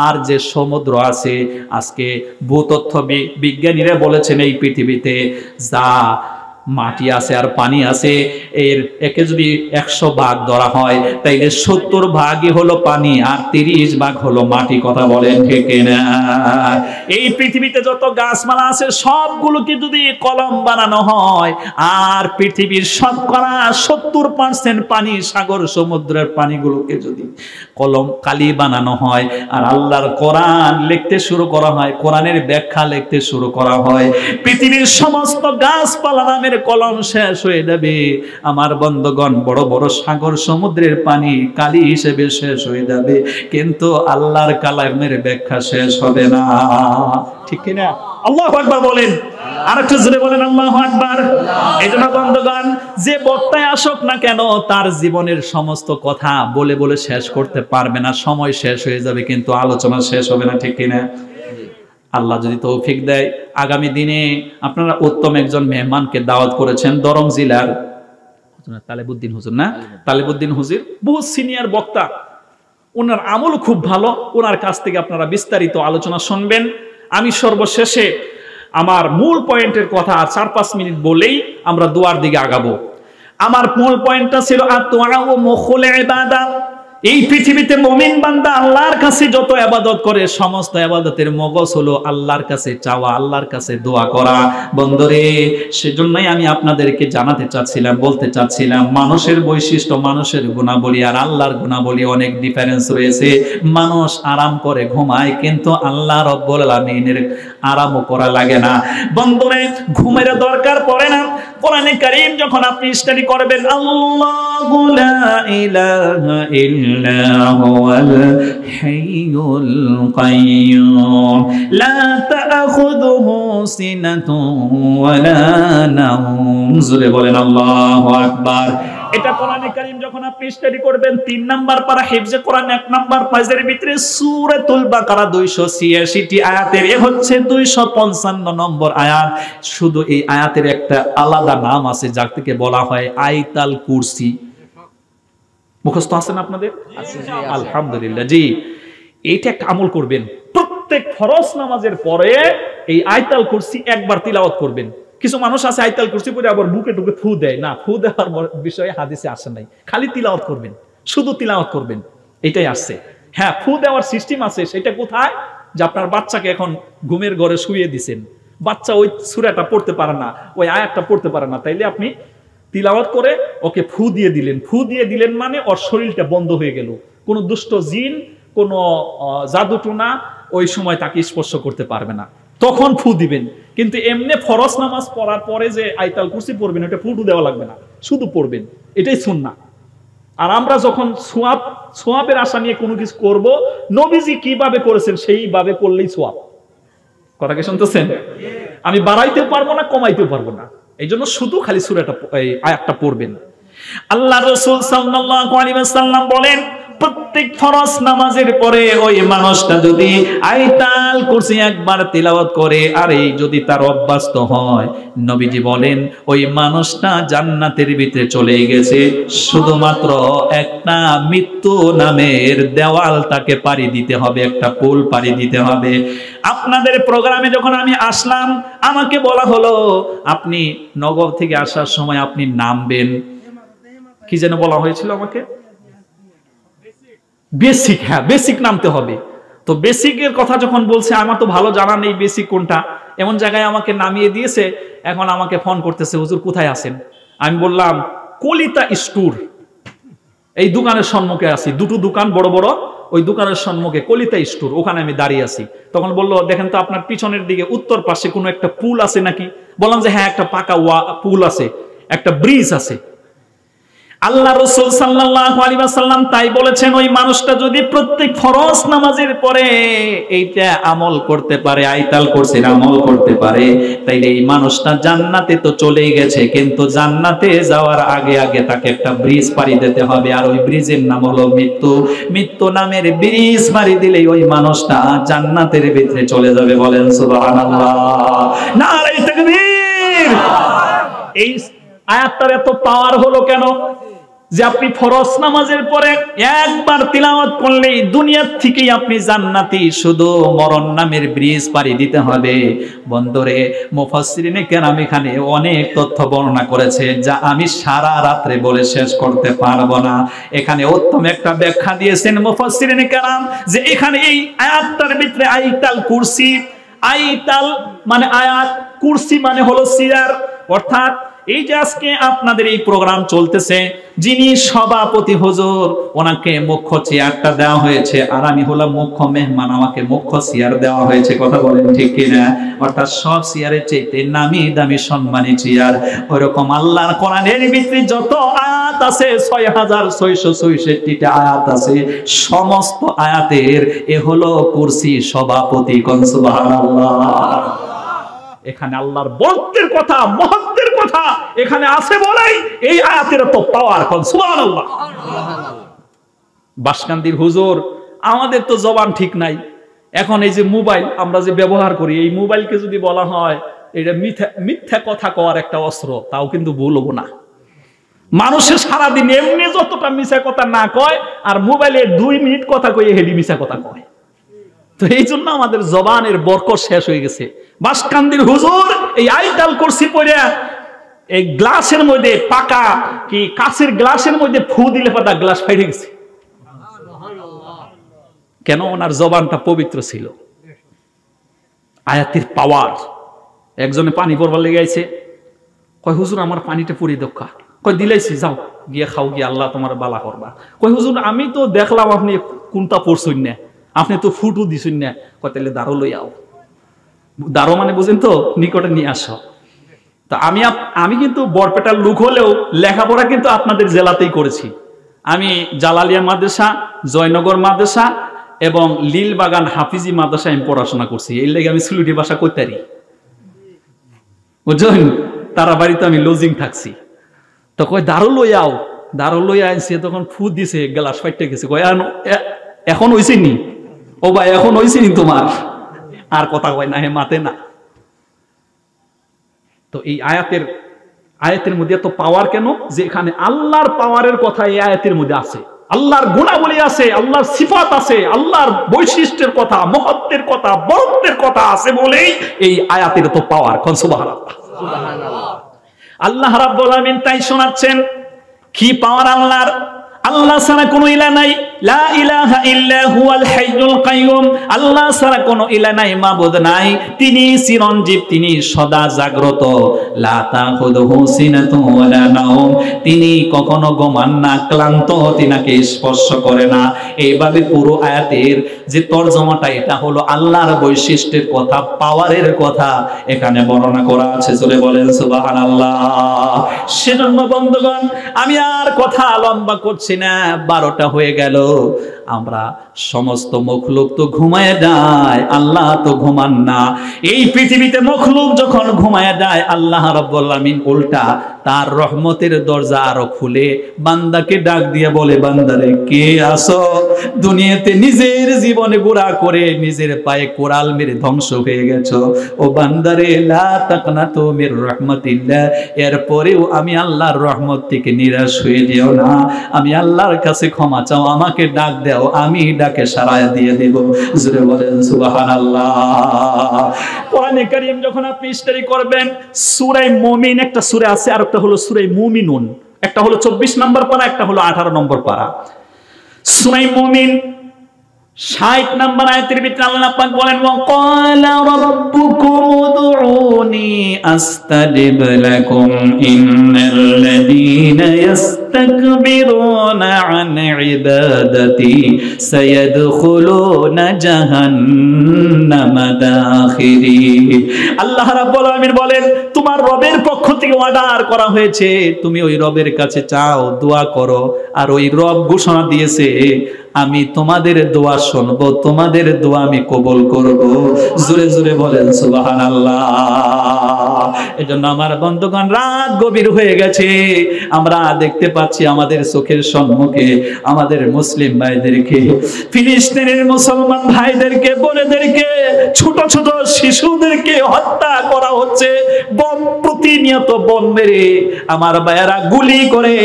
আর যে সমুদ্র আছে, আজকে ভূতত্ত্ব বিজ্ঞানীরা বলেছেন এই পৃথিবীতে যা মাটি আছে আর পানি আছে, একে যদি 100 ভাগ ধরা হয়, তাইলে 70 ভাগই হলো পানি আর 30 ভাগ হলো মাটি। কথা বলেন ঠিক না? এই পৃথিবীতে যত গাছপালা আছে সবগুলোকে যদি কলম বানানো হয়, আর পৃথিবীর শতকরা 70% পানি, সাগর সমুদ্রের পানিগুলোকে যদি কালি বানানো হয়, আর আল্লাহর কোরআন লিখতে শুরু করা হয়, কোরআনের ব্যাখ্যা লিখতে শুরু করা হয়, পৃথিবীর সমস্ত গাছপালা নামের কলম শেষ হয়ে যাবে, আমার বন্ধগণ বড় বড় সাগর সমুদ্রের পানি কালি হিসেবে শেষ হয়ে যাবে, কিন্তু আল্লাহর কালামের ব্যাখ্যা শেষ হবে না। ঠিক কিনা? আল্লাহু আকবার বলেন, আরেকটু জোরে বলেন আল্লাহু আকবার। এজন্য বন্ধুগণ, যে বক্তায় আসুক না কেন তার জীবনের সমস্ত কথা বলে বলে শেষ করতে পারবে না, সময় শেষ হয়ে যাবে কিন্তু আলোচনা শেষ হবে না। ঠিক কিনা? আল্লাহ যদি তৌফিক দেয়, আগামী দিনে আপনারা উত্তম একজন মেহমানকে দাওয়াত করেছেন দরং জেলার তালেবুদ্দিন হুজুর, না তালেবুদ্দিন হুজুর, বহু সিনিয়র বক্তা, ওনার আমল খুব ভালো, ওনার কাছ থেকে আপনারা বিস্তারিত আলোচনা শুনবেন। আমি সর্বশেষে আমার মূল পয়েন্টের কথা 4-5 মিনিট বলেই আমরা দোয়ার দিকে আগাবো। আমার মূল পয়েন্টটা ছিল আত-দুআ ওয়া মুখুল ইবাদা। এই পৃথিবীতে মুমিন বান্দা আল্লাহর কাছে যত ইবাদত করে, সমস্ত ইবাদতের মগজ হলো আল্লাহর কাছে চাওয়া, আল্লাহর কাছে দোয়া করা। বন্ধুরে, সেজন্যই আমি আপনাদেরকে জানাতে চাচ্ছিলাম, বলতে চাচ্ছিলাম, মানুষের বৈশিষ্ট্য, মানুষের গুণাবলী আর আল্লাহর গুণাবলী অনেক ডিফারেন্স রয়েছে। মানুষ আরাম করে ঘুমায়, কিন্তু আল্লাহ রব্বুল আলামিনের আরামও করা লাগে না। বন্ধুরে, ঘুমের দরকার পড়ে না। কোরআনে কারীম যখন আপনি স্টাডি করবেন, আল্লাহু লা ইলাহা ইল্লা হুয়াল হাইয়ুল কাইয়্যুম লা তা'খুযুহু সিনাতুন ওয়া লা নাওম। জোরে বলেন আল্লাহু আকবার। এটা কোরআনে কারীম যখন আপনি স্টাডি করবেন, 3 নাম্বার পারা হিফজে কোরআন 1 নাম্বার পেজের ভিতরে সূরাতুল বাকারা 286টি আয়াতের এ হচ্ছে 255 নম্বর আয়াত। শুধু এই আয়াতের একটা আলাদা নাম আছে, যার থেকে বলা হয় আয়াতুল কুরসি। মুখস্থ আছে না আপনাদের? আলহামদুলিল্লাহ। জি, এইটা একটা আমল করবেন, প্রত্যেক ফরজ নামাজের পরে এই আয়াতুল কুরসি একবার তিলাওয়াত করবেন। কিছু মানুষ আছে আয়াতুল কুরসি পড়ে আবার বুকে টুকে ফু দেয়, না, ফু দেওয়ার বিষয়ে হাদিসে আসে নাই, খালি তিলাওয়াত করবেন, শুধু তিলাওয়াত করবেন, এটাই আসছে। হ্যাঁ, ফু দেওয়ার সিস্টেম আছে, সেটা কোথায়? যে আপনার বাচ্চাকে এখন ঘুমের ঘরে শুইয়ে দিছেন, বাচ্চা ওই সূরাটা পড়তে পারে না, ওই আয়াতটা পড়তে পারে না, তাইলে আপনি তিলাওয়াত করে ওকে ফু দিয়ে দিলেন। ফু দিয়ে দিলেন মানে ওর শরীরটা বন্ধ হয়ে গেল, কোনো দুষ্ট জিন, কোনো জাদুটোনা ওই সময় তাকে স্পর্শ করতে পারবে না, তখন ফু দিবেন। কিন্তু এমনি ফরজ নামাজ পড়ার পরে যে আয়াতুল কুরসি পড়বেন, ওটা ফুটু দেওয়া লাগবে না, শুধু পড়বেন, এটাই সুন্নাহ। আর আমরা যখন সোয়াবের আশা নিয়ে কোনো কিছু করব, নবীজি কিভাবে করেছেন সেইভাবে করলেই সোয়াব। কথা কি শুনতেছেন? আমি বাড়াইতেও পারবো না, কমাইতেও পারবো না, এই জন্য শুধু খালি সূরাটা, এই আয়াতটা পড়বেন। আল্লাহ রাসূল সাল্লাল্লাহু আলাইহি ওয়াসাল্লাম বলেন, প্রত্যেক ফরজ নামাজের পরে ওই মানুষটা যদি আয়াতুল কুরসি একবার তিলাওয়াত করে, আর এই যদি তার অভ্যস্ত হয়, নবীজি বলেন ওই মানুষটা জান্নাতের ভিতরে চলে গেছে। শুধুমাত্র একটা মৃত্যু নামের দেওয়াল তাকে পাড়ি দিতে হবে, একটা পুল পাড়ি দিতে হবে। আপনাদের প্রোগ্রামে যখন আমি আসলাম, আমাকে বলা হলো আপনি নগর থেকে আসার সময় আপনি নামবেন, কি যেন বলা হয়েছিল আমাকে, বেসিক। হ্যাঁ, বেসিক নামতে হবে। তো বেসিকের কথা যখন বলছে, আমার তো ভালো জানা নেই বেসিক কোনটা, এমন জায়গায় আমাকে নামিয়ে দিয়েছে। এখন আমাকে ফোন করতেছে, হুজুর কোথায় আছেন? আমি বললাম কলিতা স্টোর, এই দোকানের সম্মুখে আছি, দুটো দোকান বড় বড়, ওই দোকানের সম্মুখে কলিতা স্টোর, ওখানে আমি দাঁড়িয়ে আছি। তখন বললো, দেখেন তো আপনার পিছনের দিকে উত্তর পাশে কোনো একটা পুল আছে নাকি? বললাম যে হ্যাঁ, একটা পাকা পুল আছে, একটা ব্রিজ আছে। আল্লাহ রাসূল সাল্লাল্লাহু আলাইহি ওয়াসাল্লাম তাই বলেছেন, ওই মানুষটা যদি প্রত্যেক ফরজ নামাজের পরে এইটা আমল করতে পারে, আয়াতুল কুরসির আমল করতে পারে, তাইলে এই মানুষটা জান্নাতে তো চলেই গেছে, কিন্তু জান্নাতে যাওয়ার আগে আগে তাকে একটা ব্রিজ পাড়ি দিতে হবে, আর ওই ব্রিজের নাম হলো মৃত্যু। মৃত্যু নামের ব্রিজ পাড়ি দিলেই ওই মানুষটা জান্নাতের ভিতরে চলে যাবে। বলেন সুবহানাল্লাহ, নারে তাকবীর। এই আয়াতটার এত পাওয়ার হলো কেন? যে আপনি ফরজ নামাজের পরে একবার তিলাওয়াত করলেই দুনিয়ার থেকেই আপনি জান্নাতি, শুধু মরণ নামের ব্রিজ পাড়ি দিতে হবে। বন্ধুরে, মুফাসসিরিনে কেরাম এখানে অনেক তথ্য বর্ণনা করেছে, যা আমি সারা রাত্রে বলে শেষ করতে পারবো না। এখানে উত্তম একটা ব্যাখ্যা দিয়েছেন মুফাসসিরিনে কেরাম, যে এখানে এই আয়াতটার ভিতরে আয়াতুল কুরসি, আয়াতুল মানে আয়াত, কুরসি মানে হলো চেয়ার, অর্থাৎ এই যে আজকে আপনাদের এই প্রোগ্রাম চলতেছে, যিনি সভাপতি হুজুর, ওনাকে মুখ্য চেয়ারটা দেওয়া হয়েছে, আর আমি হলাম মুখ্য মেহমান, আমাকে মুখ্য চেয়ার দেওয়া হয়েছে। কথা বলেন ঠিক কিনা? অর্থাৎ সব চেয়ারের চাইতে নামি দামি সম্মানী চেয়ার। ওইরকম আল্লাহর কোরআনের ভিতরে যত আয়াত আছে, 6666টা আয়াত আছে, সমস্ত আয়াতের এ হলো কুরসি সভাপতি। কোন সুবহানাল্লাহ। এখানে আল্লাহর বরকতের কথা, মহত্বের কথা এখানে আছে বলেই এই আয়াতের তো পাওয়ার। কোন সুবহানাল্লাহ। বাসকান্দির হুজুর, আমাদের তো জবান ঠিক নাই। এখন এই যে মোবাইল আমরা যে ব্যবহার করি, এই মোবাইলকে যদি বলা হয় এটা মিথ্যা কথা কওয়ার একটা অস্ত্র, তাও কিন্তু বলবো না। মানুষের সারাদিন এমনি যতটা মিছা কথা না কয়, আর মোবাইলে 2 মিনিট কথা কয়ে হেডি মিছা কথা কয়। তো এই জন্য আমাদের জবানের বরকত শেষ হয়ে গেছে। বাসকান্দির হুজুর এই আয়াতুল কুরসি পড়ে এই গ্লাসের মধ্যে, পাকা কি কাচের গ্লাসের মধ্যে ফু দিলে পাতা গ্লাস ফাইটে গেছে। কেন? ওনার জবানটা পবিত্র ছিল। আয়াতের পাওয়ার। একজনে পানি পড়বার লেগে আইছে, কয় হুজুর আমার পানিটা পুরি দক্কা। কয় দিলাইছি, যাও গিয়ে খাও, গিয়ে আল্লাহ তোমার বালা করবা। কয় হুজুর আমি তো দেখলাম আপনি কোনটা পড়ছুন না, আপনি তো ফুটু দিছুন না। কয় তাহলে দাঁড়ো লই আও। দাঁড়ো মানে বুঝেন তো, নিকটে নিয়ে আসো। তা আমি কিন্তু বরপেটার লোক হলেও লেখাপড়া কিন্তু আপনাদের জেলাতেই করেছি। আমি জালালিয়া মাদ্রাসা, জয়নগর মাদ্রাসা এবং লীলবাগান হাফিজি মাদ্রাসায় আমি পড়াশোনা করছি। এই লেগে আমি সিলেটি ভাষা কইতে পারি, বুঝলেন? তারা বাড়িতে আমি লজিং থাকছি। তো কয় দাঁড়ো লই আও। দাঁড়ো লই আনছে, তখন ফু দিছে, গ্লাস ফাইটে গেছে। কয় এখন হইছে নি? ও ভাই এখন হইছে নি তোমার? আর কথা কয় না, হে মাতে না। তো এই আয়াতের মধ্যে এত পাওয়ার কেন? যে এখানে আল্লাহর পাওয়ারের কথা এই আয়াতের মধ্যে আছে, আল্লাহর গুণাবলী আছে, আল্লাহর সিফাত আছে, আল্লাহর বৈশিষ্ট্যের কথা, মহত্বের কথা, বরকতের কথা আছে বলেই এই আয়াতের তো পাওয়ার। কোন সুবহানাল্লাহ। আল্লাহ রাব্বুল আলামিন তাই শোনাচ্ছেন কি পাওয়ার আল্লাহর। আল্লাহ ছাড়া কোনো ইলাহ নাই, লা ইলাহা ইল্লা হুয়াল হাইয়ুল কাইয়ুম। আল্লাহ ছাড়া কোনো ইলাহ নাই, মাবুদ নাই। তিনি চিরঞ্জীব, তিনি সদা জাগ্রত। লা তাখুযুহু সিনাতুন ওয়ালা নাওম। তিনি কখনো ঘুমান না, ক্লান্ত তিনাকে স্পর্শ করে না। এইভাবে পুরো আয়াতের যে তরজমাটা, এটা হলো আল্লাহর বৈশিষ্ট্যের কথা, পাওয়ারের কথা এখানে বর্ণনা করা আছে। চলে বলেন সুবহানাল্লাহ। সেজন্য বন্ধুগণ, আমি আর কথা লম্বা করছি না, 12টা হয়ে গেল। আমরা সমস্ত মখলুক তো ঘুমায় যায়, আল্লাহ তো ঘুমান না। এই পৃথিবীতে মখলুক যখন ঘুমায় যায়, আল্লাহ রাব্বুল আমিন উল্টা তার রহমতের দরজা আরো খুলে বান্দাকে ডাক দিয়ে বলে, বান্দারে কে আসো? দুনিয়াতে নিজের জীবনে গুনাহ করে নিজের পায়ে কোরাল মেরে ধ্বংস হয়ে গেছো। ও বান্দারে, লা তাকনাতু মির রাহমাতিল্লাহ। এরপরেও আমি আল্লাহর রহমত থেকে নিরাশ হয়ে যেও না। আমি আল্লাহর কাছে ক্ষমা চাও, আমাকে ডাক দাও, আমি ডাকে সাড়া দিয়ে দেব। জোরে বলেন সুবহানাল্লাহ। কোরআনে কারীম যখন আপনি স্টাডি করবেন, সূরা মুমিন একটা সূরা আছে, আর একটা হলো সূরা মুমিনুন। একটা হলো 24 নম্বর পারা, একটা হলো 18 নম্বর পারা। সূরা মুমিন 60 নম্বর আয়াতের ভিতরে আল্লাহ পাক বলেন, ওয়া ক্বালা রাব্বুকুম উদউনি আস্তাজিব লাকুম ইন্নাল্লাযীনা ইয়াস্তাকবিরুনা আন ইবাদাতি সায়াদখুলুনা জাহান্নামা দাখিরিন। আল্লাহ রাব্বুল আলামিন বলেন, তোমার রবের পক্ষ থেকে অর্ডার করা হয়েছে, তুমি ওই রবের কাছে চাও, দোয়া করো। আর ওই রব ঘোষণা দিয়েছে, আমি তোমাদের দোয়া শুনবো, তোমাদের দোয়া আমি কবুল করব। জোরে জোরে বলেন সুবহানাল্লাহ। এজন্য আমার বন্ধুগণ, রাত গভীর হয়ে গেছে, আমরা দেখতে পাচ্ছি আমাদের চোখের সম্মুখে আমাদের মুসলিম ভাইদেরকে, ফিলিস্তিনের মুসলমান ভাইদেরকে, বোনেদেরকে, ছোট ছোট শিশুদেরকে হত্যা করা হচ্ছে। বম, প্রতিনিয়ত বম মেরে আমার ভাইয়েরা গুলি করে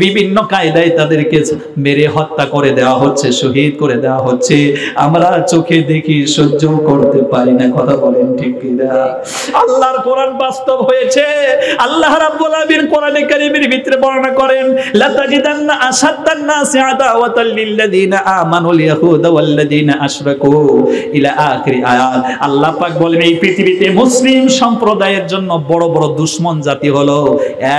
বিভিন্ন কায়দায় তাদেরকে মেরে হত্যা করে দেওয়া হচ্ছে, শহীদ করে দেওয়া হচ্ছে। আমরা চোখে দেখি, সহ্য করতে পারি না। কথা বলেন ঠিক কিনা? আল্লাহর কোরআন বাস্তব হয়েছে। আল্লাহ রাব্বুল আলামিন কোরআনে কারীমের ভিতরে বর্ণনা করেন, লাতাজিদান্না আসাদ্দান নাসি আদাওয়াতাল লিল্লাযিনা আমানুল ইয়াহুদা ওয়াল্লাযিনা আশরাকু ইলা আখির আয়াত। আল্লাহ পাক বলেন এই পৃথিবীতে মুসলিম সম্প্রদায়ের জন্য বড় বড় দুশমন জাতি হলো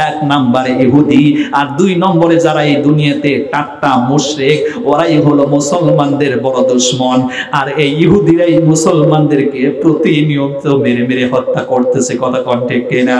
এক নম্বরে ইহুদি, আর দুই নম্বরে যারা এই দুনিয়াতে টাট্টা মুশরিক, ওরাই হলো মুসলমানদের বড় দুশমন। আর এই ইহুদিরাই মুসলমানদেরকে প্রতিনিয়ত মেরে মেরে হত্যা করতেছে। কথা কোন ঠিক কিনা?